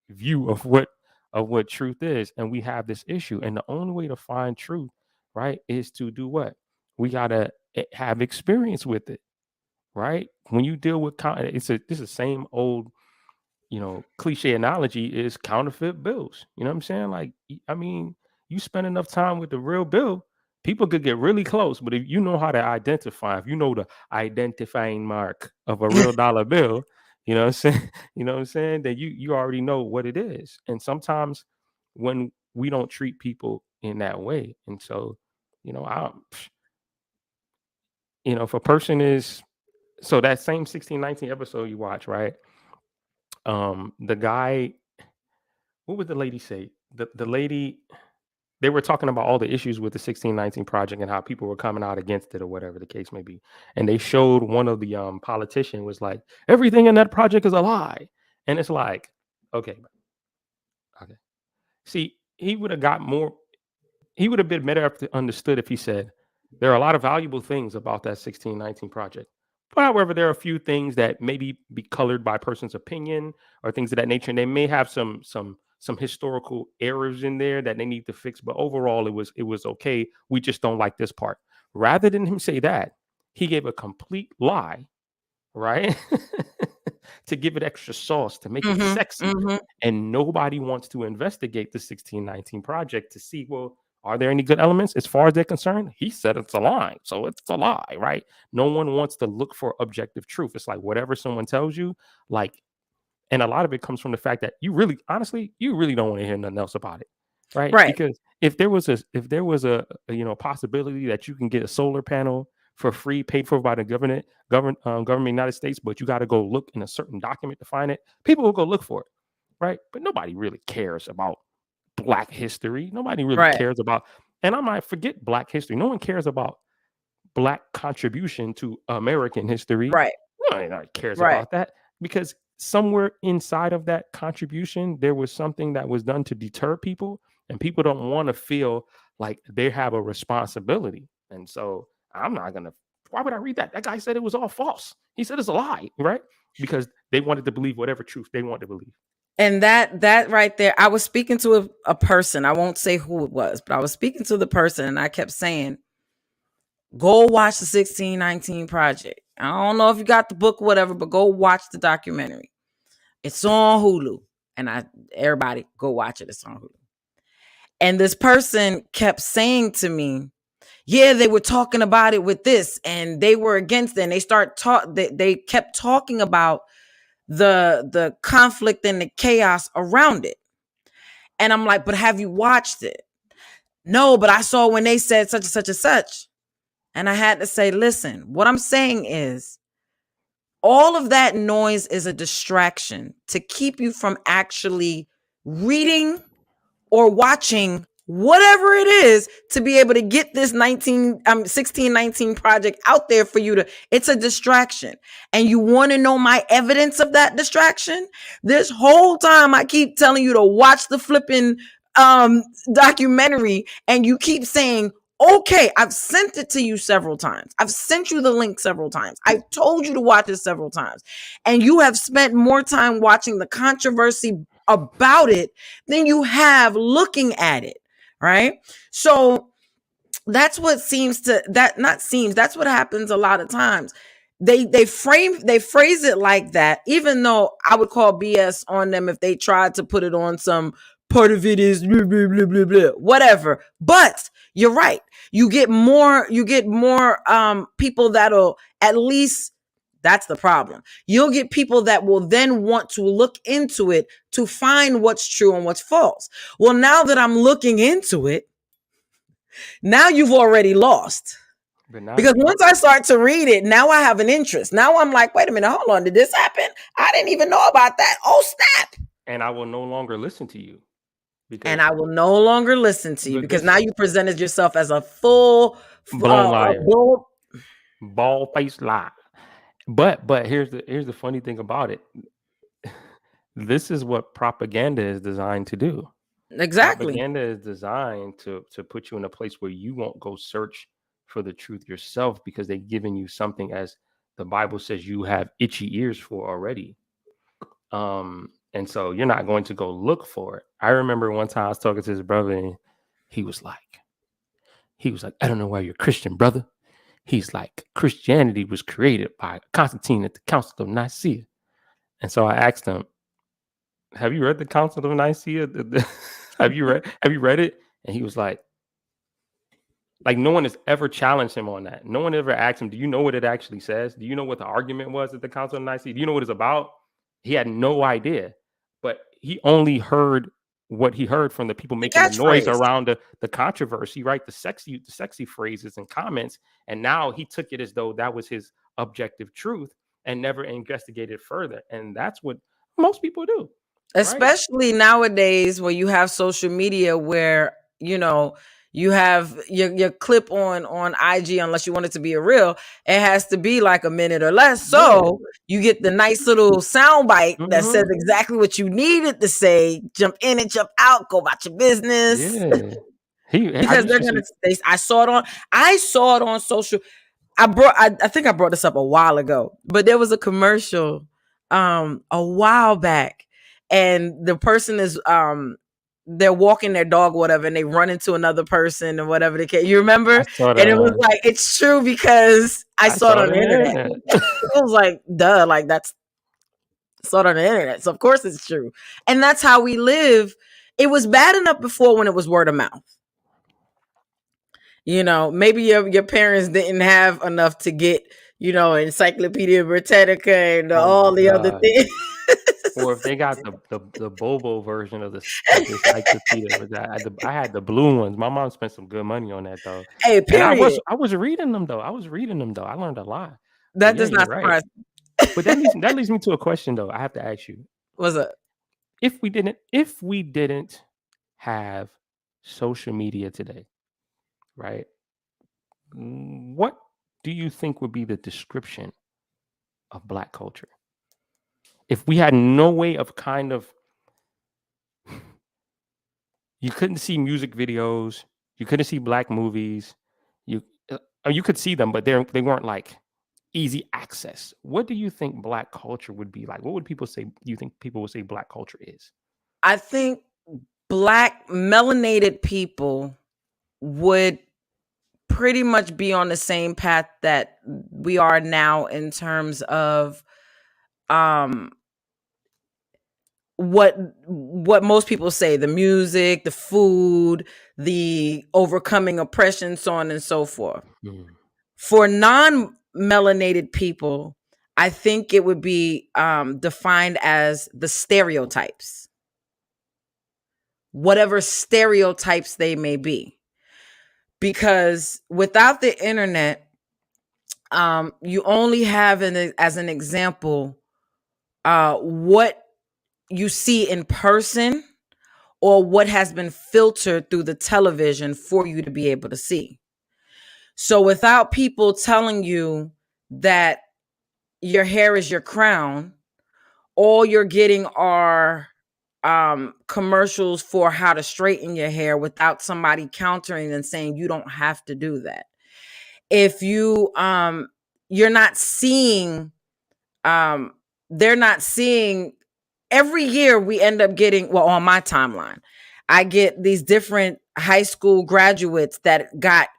view of what truth is, and we have this issue. And the only way to find truth, right, is to do what? We gotta have experience with it, right? When you deal with this is the same old, cliche analogy is counterfeit bills. You know what I'm saying? Like, I mean, you spend enough time with the real bill, people could get really close. But if you know how to identify, if you know the identifying mark of a real dollar bill, you know what I'm saying? You know what I'm saying? That you already know what it is. And sometimes when we don't treat people in that way, and so, if a person is so that same 1619 episode you watch, right? The guy, what would the lady say? The lady, they were talking about all the issues with the 1619 project and how people were coming out against it or whatever the case may be. And they showed one of the politician was like, everything in that project is a lie. And it's like, okay. See, he would have got more, he would have been better understood if he said, there are a lot of valuable things about that 1619 project. But however, there are a few things that maybe be colored by a person's opinion or things of that nature. And they may have some historical errors in there that they need to fix. But overall, it was okay. We just don't like this part. Rather than him say that, he gave a complete lie, right? To give it extra sauce, to make it sexy. And nobody wants to investigate the 1619 project to see, well, are there any good elements as far as they're concerned? He said it's a lie, so it's a lie, right? No one wants to look for objective truth. It's like whatever someone tells you, like, and a lot of it comes from the fact that you really, honestly, you really don't want to hear nothing else about it, right? Right. Because if there was a possibility that you can get a solar panel for free, paid for by the government of the United States, but you got to go look in a certain document to find it, people will go look for it, right? But nobody really cares about Black history. Nobody really Right. cares about, and I might forget Black history. No one cares about Black contribution to American history. Right. Nobody cares Right. about that, because somewhere inside of that contribution, there was something that was done to deter people, and people don't want to feel like they have a responsibility. And so I'm not going to, why would I read that? That guy said it was all false. He said it's a lie, right? Because they wanted to believe whatever truth they want to believe. And that right there, I was speaking to a person. I won't say who it was, but I was speaking to the person, and I kept saying, go watch the 1619 Project. I don't know if you got the book or whatever, but go watch the documentary. It's on Hulu. And everybody go watch it. It's on Hulu. And this person kept saying to me, yeah, they were talking about it with this, and they were against it. And they kept talking about the conflict and the chaos around it. And I'm like, but have you watched it? No, but I saw when they said such and such and such. And I had to say, listen, what I'm saying is all of that noise is a distraction to keep you from actually reading or watching whatever it is to be able to get this 1619 project out there for you to, it's a distraction. And you want to know my evidence of that distraction? This whole time I keep telling you to watch the flipping documentary, and you keep saying, okay, I've sent it to you several times. I've sent you the link several times. I've told you to watch it several times. And you have spent more time watching the controversy about it than you have looking at it, right? So that's what that's what happens a lot of times. They phrase it like that, even though I would call BS on them if they tried to put it on some part of it is blah, blah, blah, blah, blah, whatever. But you're right. You get more people that'll, at least that's the problem. You'll get people that will then want to look into it to find what's true and what's false. Well, now that I'm looking into it, now you've already lost. Because once I start to read it, now I have an interest. Now I'm like, wait a minute, hold on. Did this happen? I didn't even know about that. Oh, snap. And I will no longer listen to you. Because now you presented yourself as a full blown liar, bald-faced lie. But here's the funny thing about it. This is what propaganda is designed to do. Exactly. Propaganda is designed to put you in a place where you won't go search for the truth yourself, because they've given you something, as the Bible says, you have itchy ears for already. And so you're not going to go look for it. I remember one time I was talking to his brother, and he was like, I don't know why you're Christian, brother. He's like, Christianity was created by Constantine at the Council of Nicaea. And so I asked him, have you read the Council of Nicaea? Have you read it? And he was like, no one has ever challenged him on that. No one ever asked him, do you know what it actually says? Do you know what the argument was at the Council of Nicaea? Do you know what it's about? He had no idea, but he only heard what he heard from the people making the noise around the controversy, right? The sexy phrases and comments. And now he took it as though that was his objective truth and never investigated further. And that's what most people do. Especially nowadays, where you have social media, where, you know, you have your clip on IG, unless you want it to be a reel, it has to be like a minute or less. So you get the nice little sound bite that says exactly what you needed to say. Jump in and jump out. Go about your business. Yeah. Because they're gonna. I saw it on social. I think I brought this up a while ago, but there was a commercial a while back, and the person is they're walking their dog or whatever, and they run into another person or whatever the case. You remember? And it was like, it's true, because I saw it on the internet. It was like, duh, like I saw it on the internet, so of course it's true. And that's how we live. It was bad enough before when it was word of mouth. You know, maybe your parents didn't have enough to get, you know, Encyclopedia Britannica and all the other things. Or if they got the Bobo version of the encyclopedia, I had the blue ones. My mom spent some good money on that, though. Hey, period. And I was reading them though. I learned a lot. That does not surprise me. But that leads me to a question, though. I have to ask you. What's up? If we didn't have social media today, right? What do you think would be the description of Black culture? If we had no way of you couldn't see music videos, you couldn't see Black movies, you could see them, but they weren't like easy access. What do you think Black culture would be like? What would people say? Do you think people would say Black culture is? I think Black melanated people would pretty much be on the same path that we are now, in terms of what most people say: the music, the food, the overcoming oppression, so on and so forth. For non-melanated people, I think it would be defined as the stereotypes, whatever stereotypes they may be. Because without the internet, you only have, as an example, what you see in person, or what has been filtered through the television for you to be able to see. So without people telling you that your hair is your crown, all you're getting are commercials for how to straighten your hair, without somebody countering and saying you don't have to do that. If you're not seeing, they're not seeing. Every year we end up getting, well, on my timeline, I get these different high school graduates that got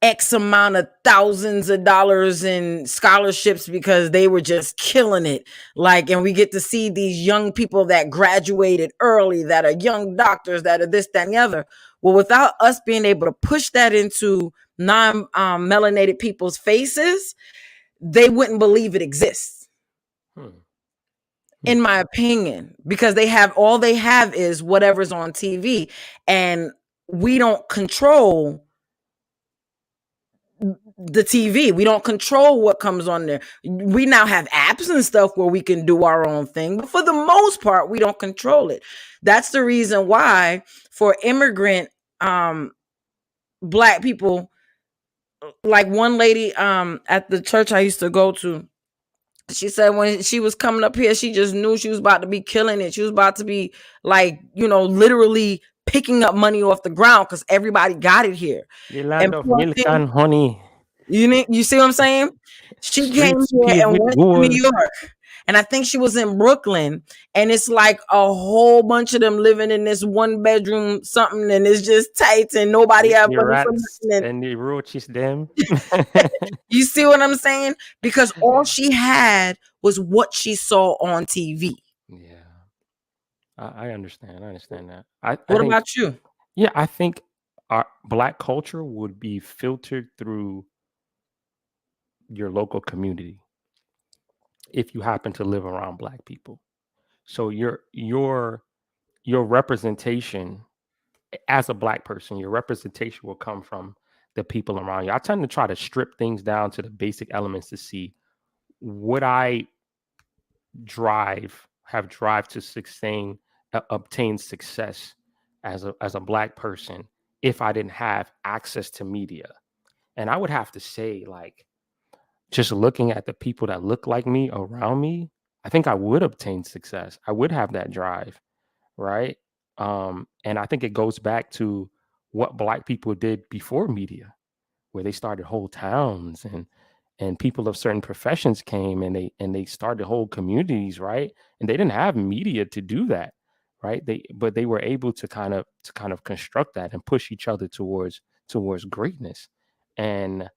X amount of thousands of dollars in scholarships because they were just killing it. Like, and we get to see these young people that graduated early, that are young doctors, that are this, that, and the other. Well, without us being able to push that into non-melanated people's faces, they wouldn't believe it exists. In my opinion, because all they have is whatever's on TV, and we don't control the TV. We don't control what comes on there. We now have apps and stuff where we can do our own thing, but for the most part, we don't control it. That's the reason why, for immigrant Black people, like one lady at the church I used to go to, She said when she was coming up here, she just knew she was about to be killing it. She was about to be like, literally picking up money off the ground because everybody got it here. The land And of poor milk thing, and honey, you see what I'm saying? She came streets here paved and with went to gold. New York. And I think she was in Brooklyn. And it's like a whole bunch of them living in this one bedroom something, and it's just tight and nobody have The money for rats nothing. and the roaches them. You see what I'm saying? Because all she had was what she saw on TV. Yeah, I understand. I understand that. I What think, about you? yeah, I think our Black culture would be filtered through your local community if you happen to live around Black people. So your representation as a Black person, your representation will come from the people around you. I tend to try to strip things down to the basic elements to see would I have drive to sustain obtain success as a Black person if I didn't have access to media. And I would have to say, like, just looking at the people that look like me around me, I think I would obtain success. I would have that drive, right? And I think it goes back to what Black people did before media, where they started whole towns, and people of certain professions came, and they started whole communities, right? And they didn't have media to do that, right? But they were able to kind of construct that and push each other towards greatness. And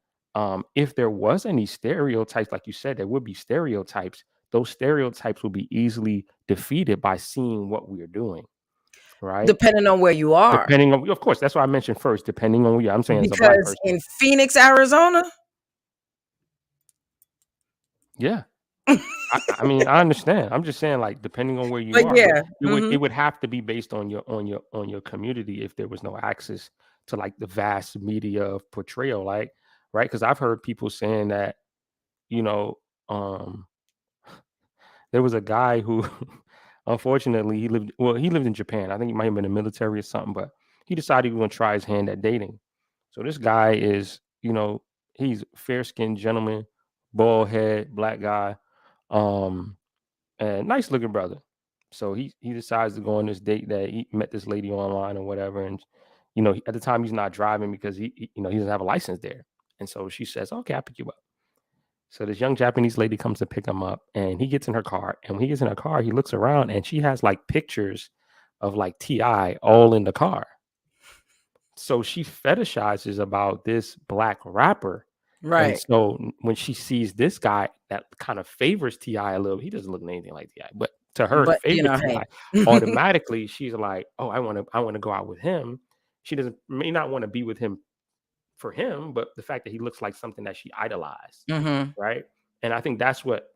if there was any stereotypes, like you said, there would be stereotypes. Those stereotypes will be easily defeated by seeing what we're doing, right? Depending on where you are. Depending on, of course, that's what I mentioned first. Depending on, yeah, I'm saying as a Black Because person, in Phoenix, Arizona, yeah. I mean, I understand. I'm just saying, like, depending on where you but are, but yeah, it would have to be based on your community if there was no access to like the vast media of portrayal, like, right? Because I've heard people saying that, you know, um, there was a guy who, unfortunately, he lived in Japan. I think he might have been in the military or something, but he decided he was going to try his hand at dating. So this guy is, he's fair skinned gentleman, bald head, Black guy. Um, and nice looking brother. So he decides to go on this date that he met this lady online or whatever, and at the time he's not driving because he doesn't have a license there, and so she says, "Okay, I'll pick you up." So this young Japanese lady comes to pick him up, and he gets in her car, and when he gets in her car, he looks around, and she has like pictures of like Ti all in the car. So she fetishizes about this Black rapper. And right. so when she sees this guy that kind of favors Ti a little, he doesn't look anything like Ti, but to her, But favor Ti, hey. automatically she's like, "Oh, I want to go out with him." She may not want to be with him for him, but the fact that he looks like something that she idolized, Mm-hmm. right? And I think that's what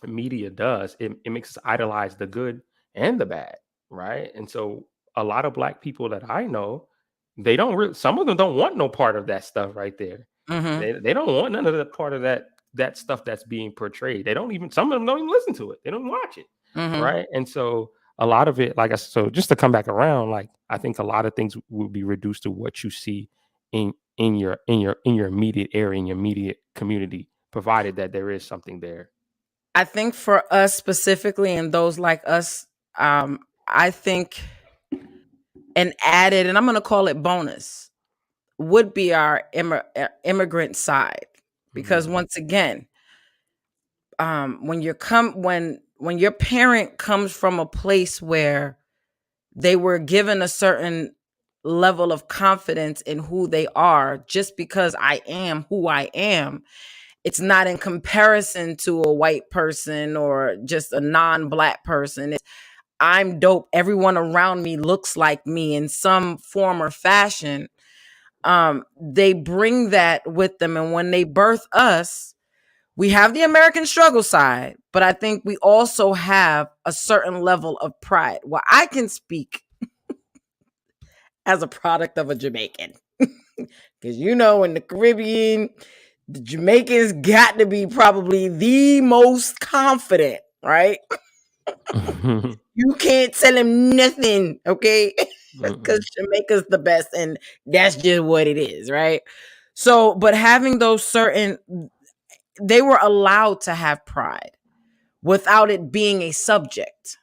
media does. It makes us idolize the good and the bad, right? And so a lot of Black people that I know, they don't really, some of them don't want no part of that stuff right there. Mm-hmm. They don't want none of the part of that stuff that's being portrayed. They don't even, some of them don't even listen to it. They don't watch it. Mm-hmm. Right. And so a lot of it, like I said, so just to come back around, like I think a lot of things will be reduced to what you see in your immediate area, in your immediate community, provided that there is something there. I think for us specifically and those like us, I think an added, and I'm going to call it bonus, would be our immigrant side. Because once again, when your parent comes from a place where they were given a certain level of confidence in who they are, just because I am who I am, it's not in comparison to a white person or just a non-Black person. I'm dope. Everyone around me looks like me in some form or fashion. They bring that with them. And when they birth us, we have the American struggle side, but I think we also have a certain level of pride. Well, I can speak as a product of a Jamaican. Because in the Caribbean, the Jamaicans got to be probably the most confident, right? You can't tell him nothing, okay? Because Jamaica's the best, and that's just what it is, right? So, but having those certain, they were allowed to have pride without it being a subject,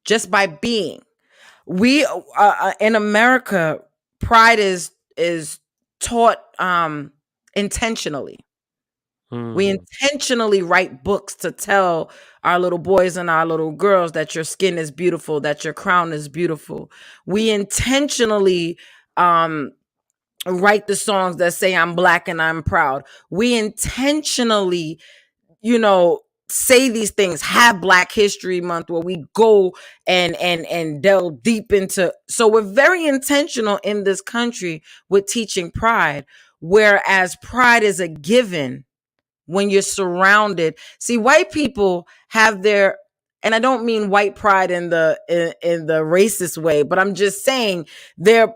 just by being. We in America, pride is taught intentionally. We intentionally write books to tell our little boys and our little girls that your skin is beautiful, that your crown is beautiful. We intentionally write the songs that say I'm black and I'm proud. We intentionally, say these things, have Black History Month where we go and delve deep into. So we're very intentional in this country with teaching pride, whereas pride is a given when you're surrounded. See, white people have their, and I don't mean white pride in the racist way, but I'm just saying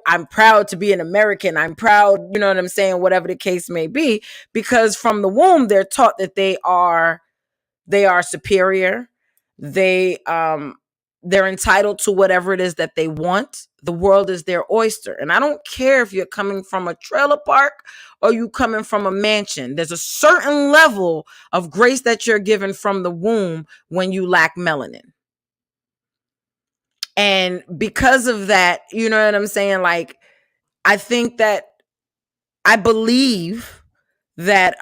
I'm proud to be an American. I'm proud, you know what I'm saying, whatever the case may be, because from the womb they're taught that they are superior. They're entitled to whatever it is that they want. The world is their oyster. And I don't care if you're coming from a trailer park or you coming from a mansion. There's a certain level of grace that you're given from the womb when you lack melanin. And because of that, you know what I'm saying? Like, I think that I believe that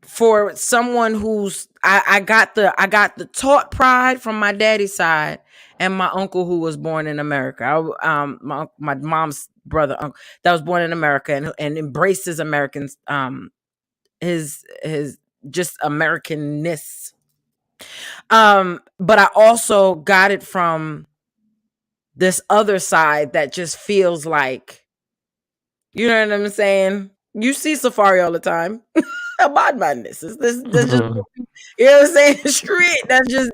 for someone who's I got the taught pride from my daddy's side and my uncle who was born in America. My mom's brother uncle that was born in America and embraced his Americans, his just Americanness. But I also got it from this other side that just feels like, you know what I'm saying? You see Safari all the time. About madness. That's just, you know what I'm saying? Street. That's just,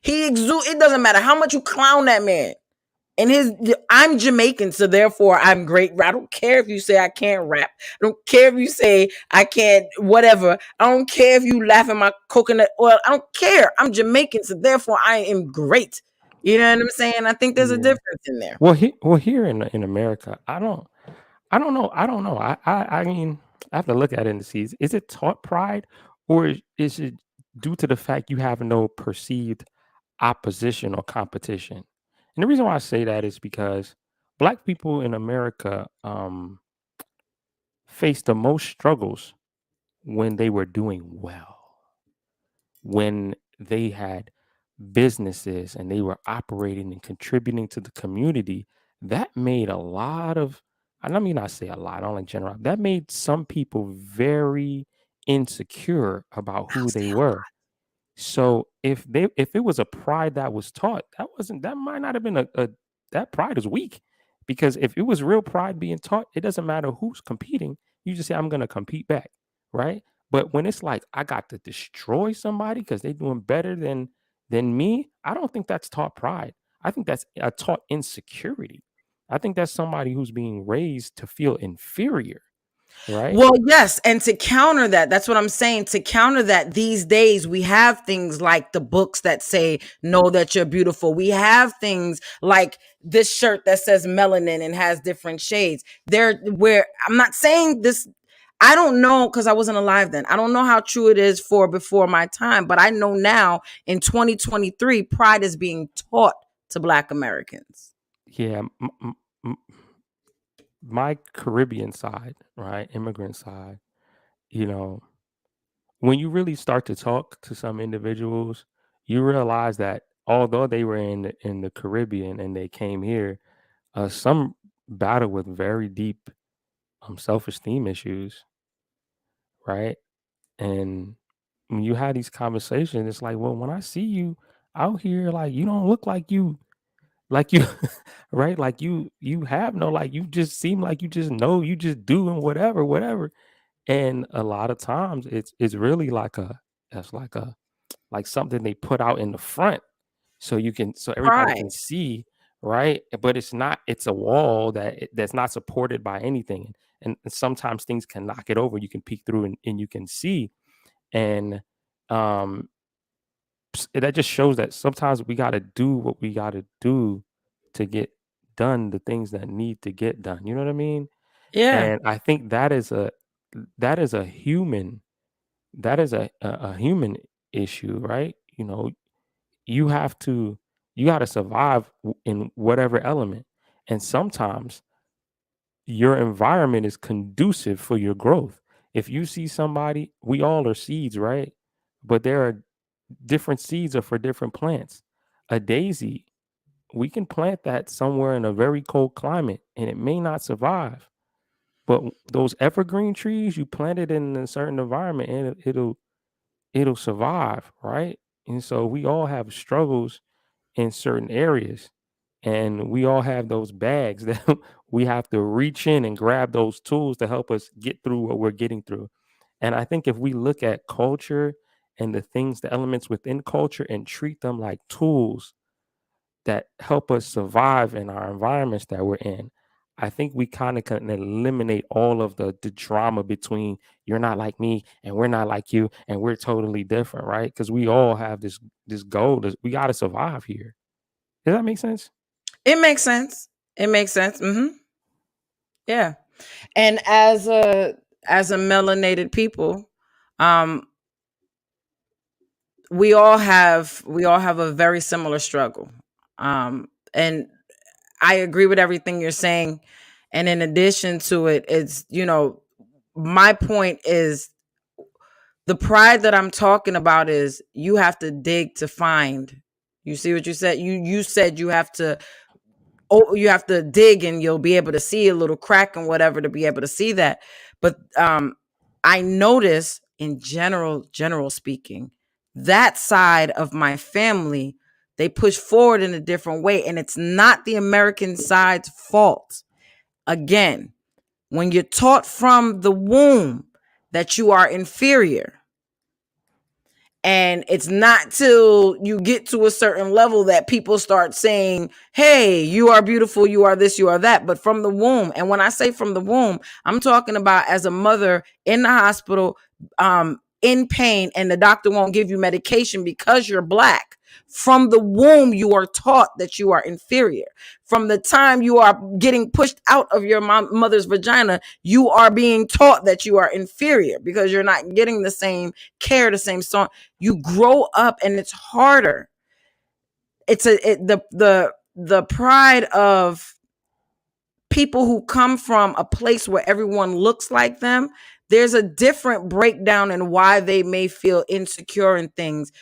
it doesn't matter how much you clown that man. And I'm Jamaican, so therefore I'm great. I don't care if you say I can't rap. I don't care if you say I can't whatever. I don't care if you laugh at my coconut oil. I don't care. I'm Jamaican, so therefore I am great. You know what I'm saying? I think there's a difference in there. Well, here in America, I don't know. I mean, I have to look at it and see, is it taught pride, or is it due to the fact you have no perceived opposition or competition? And the reason why I say that is because Black people in America faced the most struggles when they were doing well, when they had businesses and they were operating and contributing to the community. That made a lot of, and I mean, I say a lot, I don't like general, that made some people very insecure about who they were. So if it was a pride that was taught, that might not have been that pride is weak. Because if it was real pride being taught, it doesn't matter who's competing. You just say, I'm gonna compete back, right? But when it's like I got to destroy somebody because they're doing better than me, I don't think that's taught pride. I think that's a taught insecurity. I think that's somebody who's being raised to feel inferior, right? Well, yes. And to counter that, that's what I'm saying. To counter that, these days we have things like the books that say, know that you're beautiful. We have things like this shirt that says melanin and has different shades. Where I'm not saying this, I don't know, because I wasn't alive then. I don't know how true it is for before my time, but I know now in 2023, pride is being taught to Black Americans. Yeah. My Caribbean side, right, immigrant side, when you really start to talk to some individuals, you realize that although they were in the Caribbean and they came here, some battle with very deep self-esteem issues, right? And when you have these conversations, it's like, well, when I see you out here, like you don't look like you right? Like you have no, like you just seem like you just know, you just doing whatever. And a lot of times it's really like like something they put out in the front so everybody Pride. can see, right? But it's a wall that's not supported by anything. And sometimes things can knock it over. You can peek through and you can see. And that just shows that sometimes we got to do what we got to do to get done the things that need to get done. You know what I mean? Yeah. And I think that is that is a human a human issue, right? You know, you have to you got to survive in whatever element, and sometimes your environment is conducive for your growth. If you see somebody, we all are seeds, right? But there are different seeds are for different plants. A daisy, we can plant that somewhere in a very cold climate and it may not survive. But those evergreen trees, you plant it in a certain environment and it'll survive, right? And so we all have struggles in certain areas, and we all have those bags that we have to reach in and grab those tools to help us get through what we're getting through. And I think if we look at culture and the things, the elements within culture, and treat them like tools that help us survive in our environments that we're in, I think we kind of can eliminate all of the drama between you're not like me and we're not like you and we're totally different, right? Because we all have this goal that we got to survive here. Does that make sense? It makes sense. It makes sense. Yeah. And as a melanated people, um, we all have a very similar struggle. And I agree with everything you're saying. And in addition to it, it's, my point is the pride that I'm talking about is you have to dig to find. You see what you said? You said you have to dig and you'll be able to see a little crack and whatever to be able to see that. But I notice in general speaking, that side of my family, they push forward in a different way. And it's not the American side's fault. Again, when you're taught from the womb that you are inferior, and it's not till you get to a certain level that people start saying, hey, you are beautiful, you are this, you are that. But from the womb, and when I say from the womb, I'm talking about as a mother in the hospital, in pain, and the doctor won't give you medication because you're Black. From the womb, you are taught that you are inferior. From the time you are getting pushed out of your mother's vagina, you are being taught that you are inferior because you're not getting the same care, the same song. You grow up and it's harder. It's the pride of people who come from a place where everyone looks like them. There's a different breakdown in why they may feel insecure in things.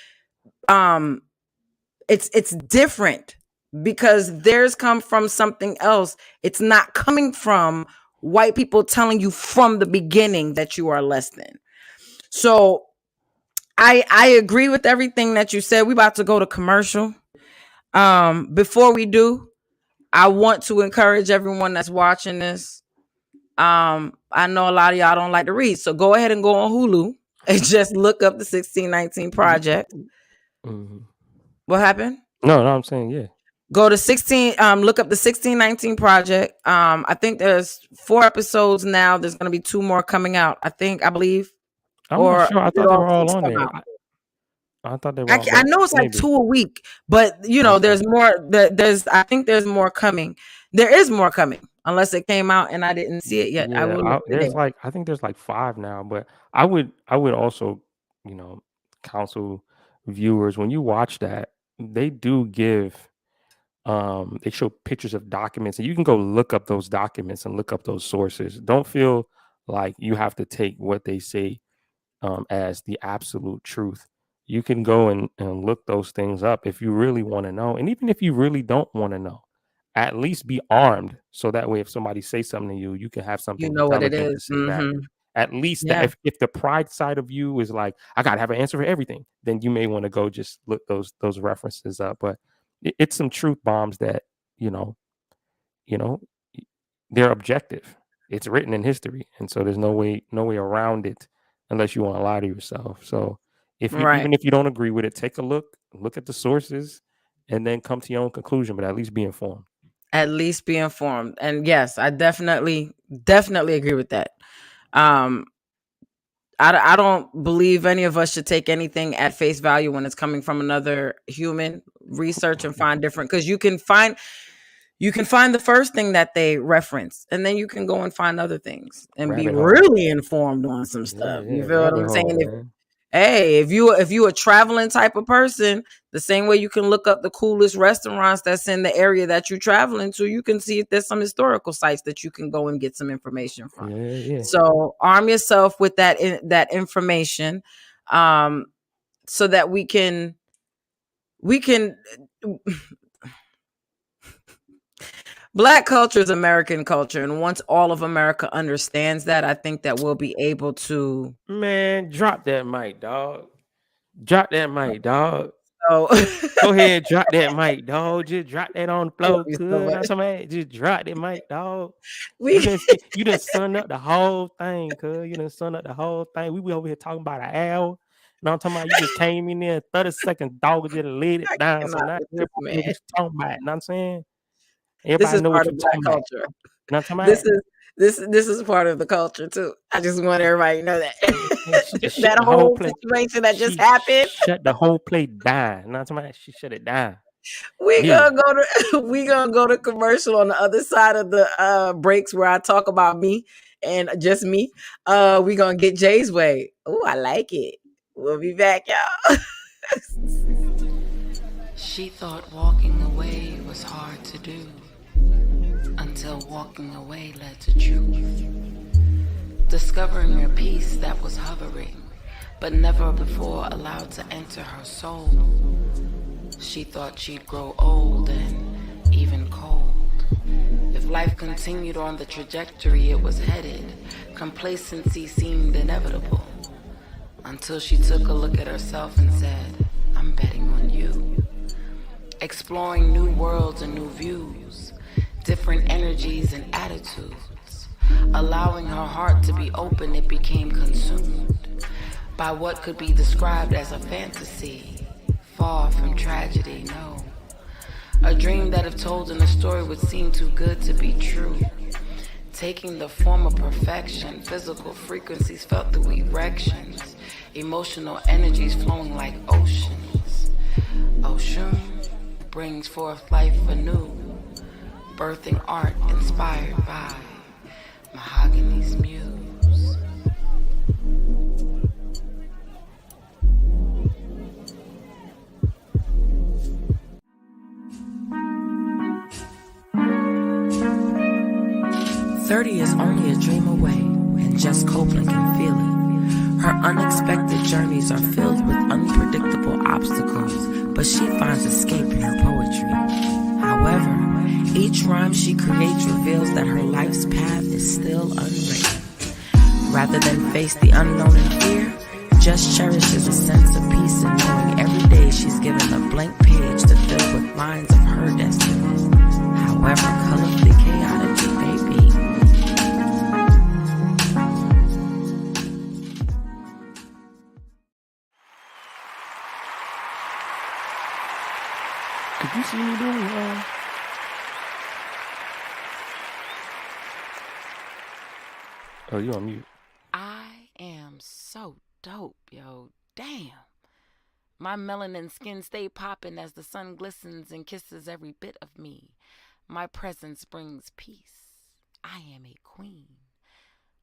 It's different because theirs come from something else. It's not coming from white people telling you from the beginning that you are less than. So I agree with everything that you said. We about to go to commercial. Before we do, I want to encourage everyone that's watching this. I know a lot of y'all don't like to read, so go ahead and go on Hulu and just look up the 1619 Project. Mm-hmm. What happened? No, I'm saying, yeah. Go to 16. Look up the 1619 Project. I think there's 4 episodes now. There's going to be 2 more coming out. I believe. I'm not sure. I thought they were all on there. I thought they were. I know it's like 2 a week, but there's more. I think there's more coming. There is more coming, unless it came out and I didn't see it yet. Yeah, I think there's like 5 now, but I would also, counsel viewers, when you watch that, they do give, they show pictures of documents, and you can go look up those documents and look up those sources. Don't feel like you have to take what they say as the absolute truth. You can go and look those things up if you really want to know. And even if you really don't want to know, at least be armed. So that way, if somebody says something to you, you can have something what it intelligent is. to say back. At least that if the pride side of you is like, I got to have an answer for everything, then you may want to go just look those references up. But it's some truth bombs that, they're objective. It's written in history. And so there's no way around it unless you want to lie to yourself. So even if you don't agree with it, take a look at the sources and then come to your own conclusion, but at least be informed. At least be informed. And yes, I definitely agree with that. I don't believe any of us should take anything at face value when it's coming from another human. Research and find different, because you can find you can find the first thing that they reference, and then you can go and find other things and be Rabbit hole. really informed on some stuff. Yeah, You feel what rabbit I'm hole, saying? man. Hey, if you a traveling type of person, the same way you can look up the coolest restaurants that's in the area that you're traveling to, you can see if there's some historical sites that you can go and get some information from. Yeah. So arm yourself with that information, so that we can Black culture is American culture, and once all of America understands that, I think that we'll be able to. Man, drop that mic, dog. Drop that mic, dog. So Go ahead, drop that mic, dog. Just drop that on the I love floor, you cuz. so much. Not somebody just drop that mic, dog. We You done summed up the whole thing, cuz. You done summed up the whole thing. We over here talking about an hour. And I'm talking about you just came in there 30 seconds, dog, just laid it I down. So cannot now with this everybody know man. what you talking about. You know what I'm saying? This Everybody is know what part you of Black talking about. culture. You know what I'm talking This about? is this is part of the culture too. I just want everybody to know that And she just shut that the whole whole place. situation that just She happened. shut the whole place down. You know what I'm talking about? She shut it down. We Yeah. gonna go to commercial on the other side of the breaks where I talk about me and just me. We gonna get Jay's way. Oh, I like it. We'll be back, y'all. She thought walking away was hard to do until walking away led to truth. Discovering a peace that was hovering, but never before allowed to enter her soul. She thought she'd grow old and even cold. If life continued on the trajectory it was headed, complacency seemed inevitable. Until she took a look at herself and said, I'm betting on you. Exploring new worlds and new views, different energies and attitudes. Allowing her heart to be open, it became consumed by what could be described as a fantasy, far from tragedy, no. A dream that if told in a story would seem too good to be true. Taking the form of perfection, physical frequencies felt through erections, emotional energies flowing like oceans. Ocean brings forth life anew, birthing art inspired by Mahogany's muse. "30 is only a dream away, and Jess Copeland can feel it. Her unexpected journeys are filled with unpredictable obstacles, but she finds escape in her poetry. However, each rhyme she creates reveals that her life's path is still unwritten. Rather than face the unknown in fear, Jess cherishes a sense of peace in knowing every day she's given a blank page to fill with lines of her destiny, however colorfully chaotic it may be." Could you see me doing that? Oh, you on mute. I am so dope, yo. Damn. My melanin skin stay popping as the sun glistens and kisses every bit of me. My presence brings peace. I am a queen.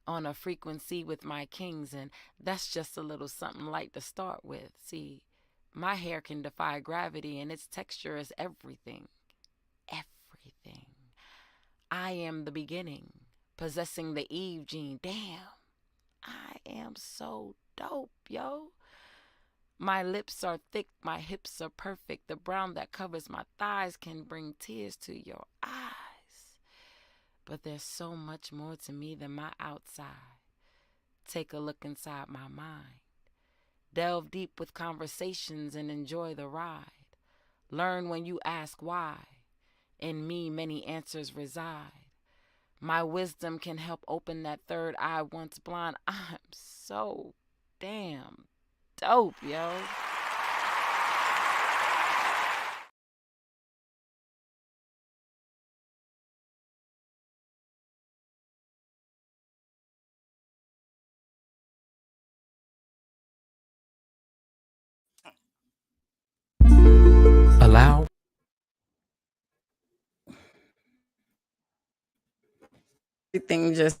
On a frequency with my kings, and that's just a little something light to start with. See, my hair can defy gravity, and its texture is everything. Everything. I am the beginning, possessing the Eve gene. Damn, I am so dope, yo. My lips are thick, my hips are perfect. The brown that covers my thighs can bring tears to your eyes. But there's so much more to me than my outside. Take a look inside my mind. Delve deep with conversations and enjoy the ride. Learn when you ask why. In me, many answers reside. My wisdom can help open that third eye once blind. I'm so damn dope, yo. Allow. everything just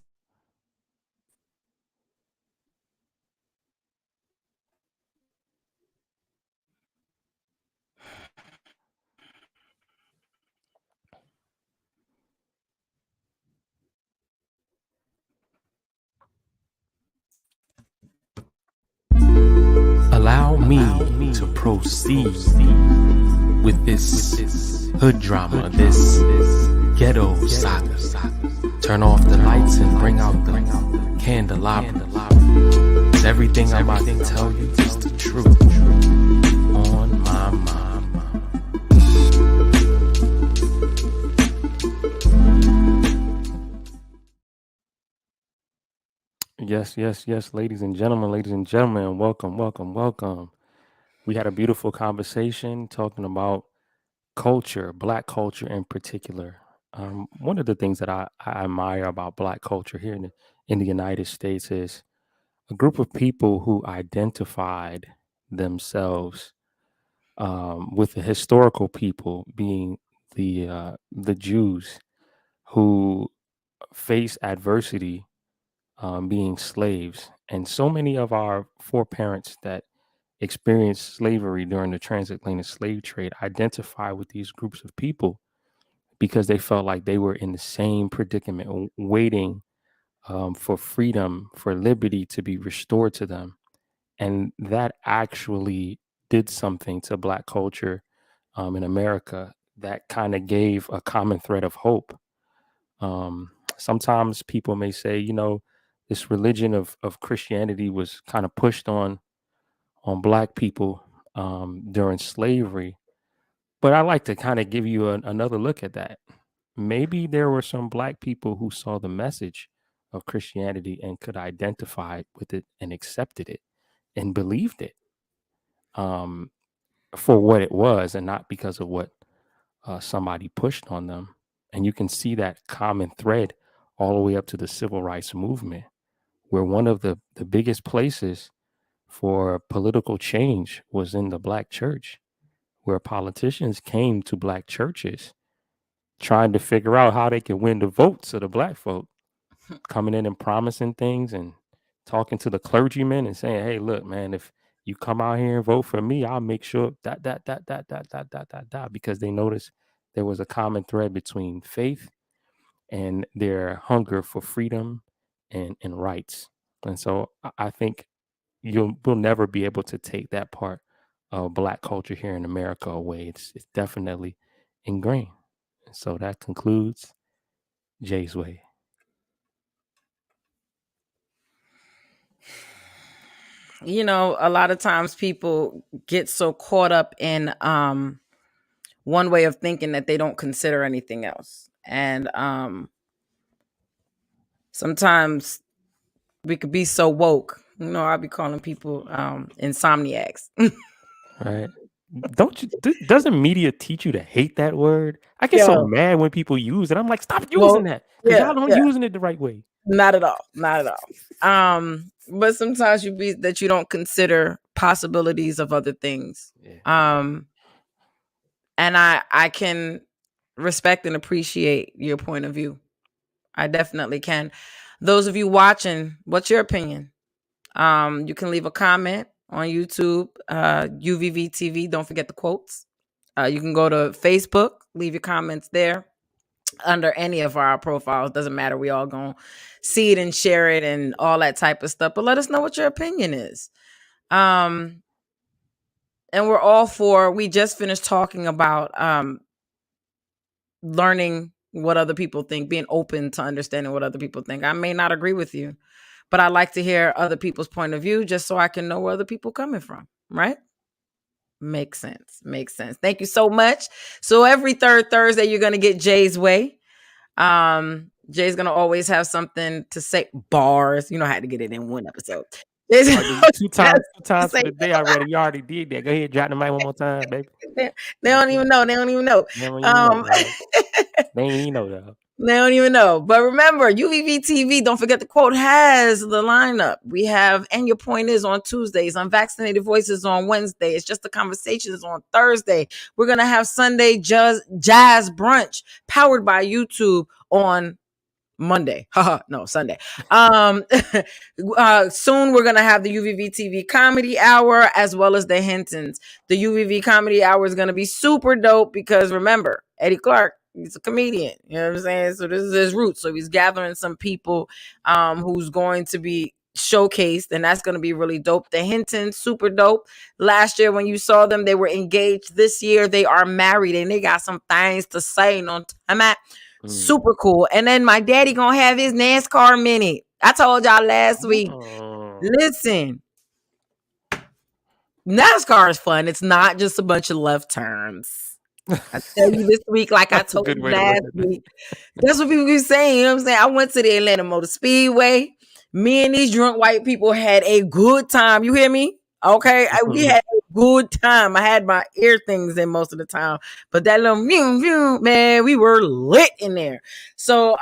Allow me to proceed with this hood drama, this ghetto saga. Turn off the lights and bring out the candelabra. 'Cause everything I'm about to tell you is the truth on my mind. Yes, ladies and gentlemen, welcome. We had a beautiful conversation talking about culture, Black culture in particular. One of the things that I admire about Black culture here in the United States is a group of people who identified themselves with the historical people, being the Jews, who face adversity, being slaves, and so many of our foreparents that experienced slavery during the transatlantic slave trade identify with these groups of people because they felt like they were in the same predicament, waiting for freedom, for liberty to be restored to them. And that actually did something to Black culture in America that kind of gave a common thread of hope. Sometimes people may say, this religion of Christianity was kind of pushed on Black people during slavery. But I like to kind of give you another look at that. Maybe there were some Black people who saw the message of Christianity and could identify with it and accepted it and believed it for what it was and not because of what somebody pushed on them. And you can see that common thread all the way up to the civil rights movement, where one of the biggest places for political change was in the Black church, where politicians came to Black churches trying to figure out how they could win the votes of the Black folk, coming in and promising things and talking to the clergymen and saying, hey, look, man, if you come out here and vote for me, I'll make sure that, because they noticed there was a common thread between faith and their hunger for freedom and rights. And so I think we'll never be able to take that part of Black culture here in America away. It's definitely ingrained. So that concludes Jay's Way. a lot of times people get so caught up in one way of thinking that they don't consider anything else. And sometimes we could be so woke. I'll be calling people insomniacs. Right. Doesn't media teach you to hate that word? I get so mad when people use it. I'm like, stop using that, because y'all don't using it the right way. Not at all. But sometimes you don't consider possibilities of other things. Yeah. And I can respect and appreciate your point of view. I definitely can. Those of you watching, what's your opinion? You can leave a comment on YouTube, UVVTV. Don't forget the quotes. You can go to Facebook, leave your comments there under any of our profiles. Doesn't matter. We all gonna see it and share it and all that type of stuff. But let us know what your opinion is. And we're all for. We just finished talking about learning what other people think, being open to understanding what other people think. I may not agree with you, but I like to hear other people's point of view just so I can know where other people coming from, right? Makes sense. Thank you so much. So every third Thursday, you're going to get Jay's Way. Jay's going to always have something to say. Bars. You know how to get it in one episode. Two times for the day already. You already did that. Go ahead, drop the mic one more time, baby. They don't even know. They don't even know, though. They don't even know. But remember, UVVTV, don't forget the quote, has the lineup. We have And Your Point Is on Tuesdays, Unvaccinated Voices on Wednesday. It's Just the Conversations on Thursday. We're going to have Sunday jazz brunch powered by YouTube on Monday. No, Sunday. Soon we're gonna have the UVVTV comedy hour as well as the Hintons. The UVV comedy hour is gonna be super dope because remember, Eddie Clark, he's a comedian. You know what I'm saying? So this is his roots. So he's gathering some people who's going to be showcased, and that's going to be really dope. The Hintons, super dope. Last year when you saw them, they were engaged. This year they are married and they got some things to say. I'm at super cool. And then my daddy gonna have his NASCAR minute. I told y'all last week. Listen, NASCAR is fun. It's not just a bunch of left turns. I tell you this week, like I told you last week. That's what people be saying. You know what I'm saying? I went to the Atlanta Motor Speedway. Me and these drunk white people had a good time. You hear me? Okay. We had a good time. I had my ear things in most of the time, but that little man, we were lit in there. So,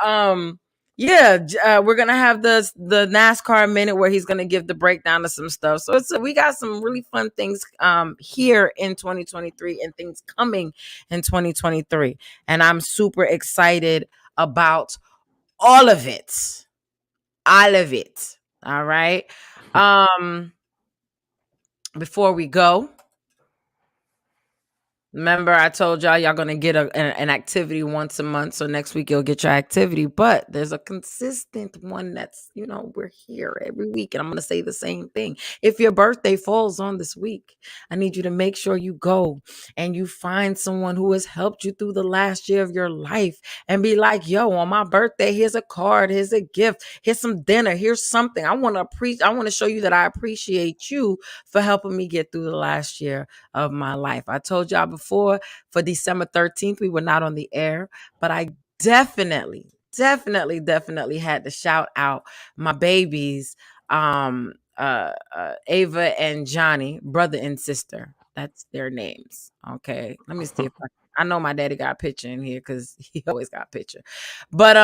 we're gonna have the NASCAR minute where he's gonna give the breakdown of some stuff. So we got some really fun things here in 2023 and things coming in 2023, and I'm super excited about all of it. All of it. All right. Before we go, remember I told y'all gonna get an activity once a month. So next week you'll get your activity, but there's a consistent one that's, we're here every week. And I'm gonna say the same thing. If your birthday falls on this week, I need you to make sure you go and you find someone who has helped you through the last year of your life and be like, yo, on my birthday, here's a card, here's a gift, here's some dinner, here's something. I want to show you that I appreciate you for helping me get through the last year of my life. I told y'all before, for December 13th, we were not on the air, but I definitely had to shout out my babies, Ava and Johnny, brother and sister. That's their names. Okay. Let me see if I know my daddy got a picture in here because he always got a picture. But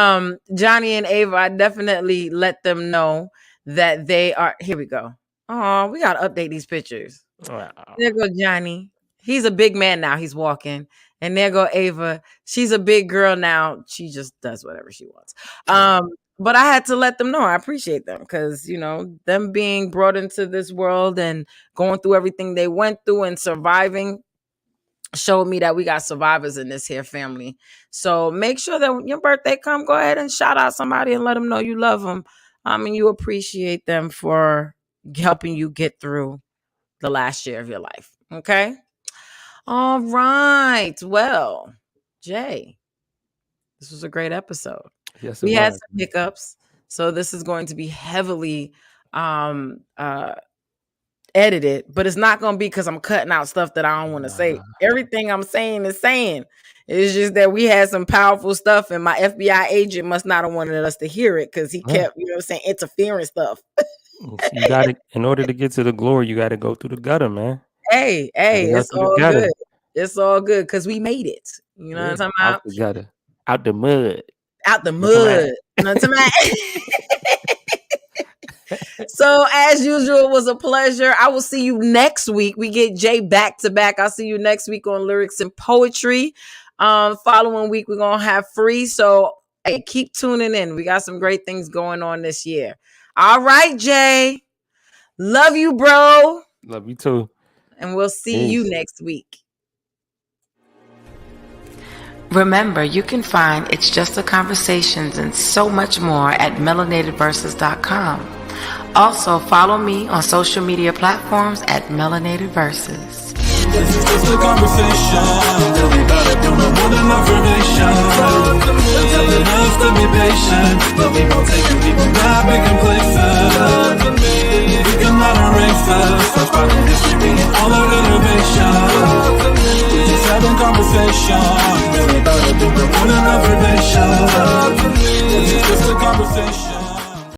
Johnny and Ava, I definitely let them know that they are. Here we go. Oh, we got to update these pictures. Wow. There go Johnny. He's a big man now. He's walking. And there go Ava. She's a big girl now. She just does whatever she wants. But I had to let them know I appreciate them because, them being brought into this world and going through everything they went through and surviving showed me that we got survivors in this here family. So make sure that when your birthday come, go ahead and shout out somebody and let them know you love them. And you appreciate them for helping you get through the last year of your life. Okay. All right. Well, Jay, this was a great episode. Yes, we had some hiccups, so this is going to be heavily edited, but it's not going to be because I'm cutting out stuff that I don't want to say. Everything I'm saying is saying. It's just that we had some powerful stuff, and my FBI agent must not have wanted us to hear it because he kept, interfering stuff. You got it. In order to get to the glory, you got to go through the gutter, man. Hey, it's all good. It's all good because we made it. You know what I'm talking about? Out the gutter. Out the mud. Out the mud. You know what I'm talking about? So, as usual, it was a pleasure. I will see you next week. We get Jay back to back. I'll see you next week on Lyrics and Poetry. Following week, we're going to have free. So, hey, keep tuning in. We got some great things going on this year. All right, Jay. Love you, bro. Love you too. And we'll see you next week. Remember, you can find It's Just a Conversations and so much more at melanatedverses.com. Also, follow me on social media platforms at Melanated Verses. This is just a conversation. Really better do no more than observation. It's enough to be patient, but we won't take it. We will not be complacent. We cannot erase us. Let's find the history and all our innovation. We're just having conversation. Really better do no more than observation. This is just a conversation.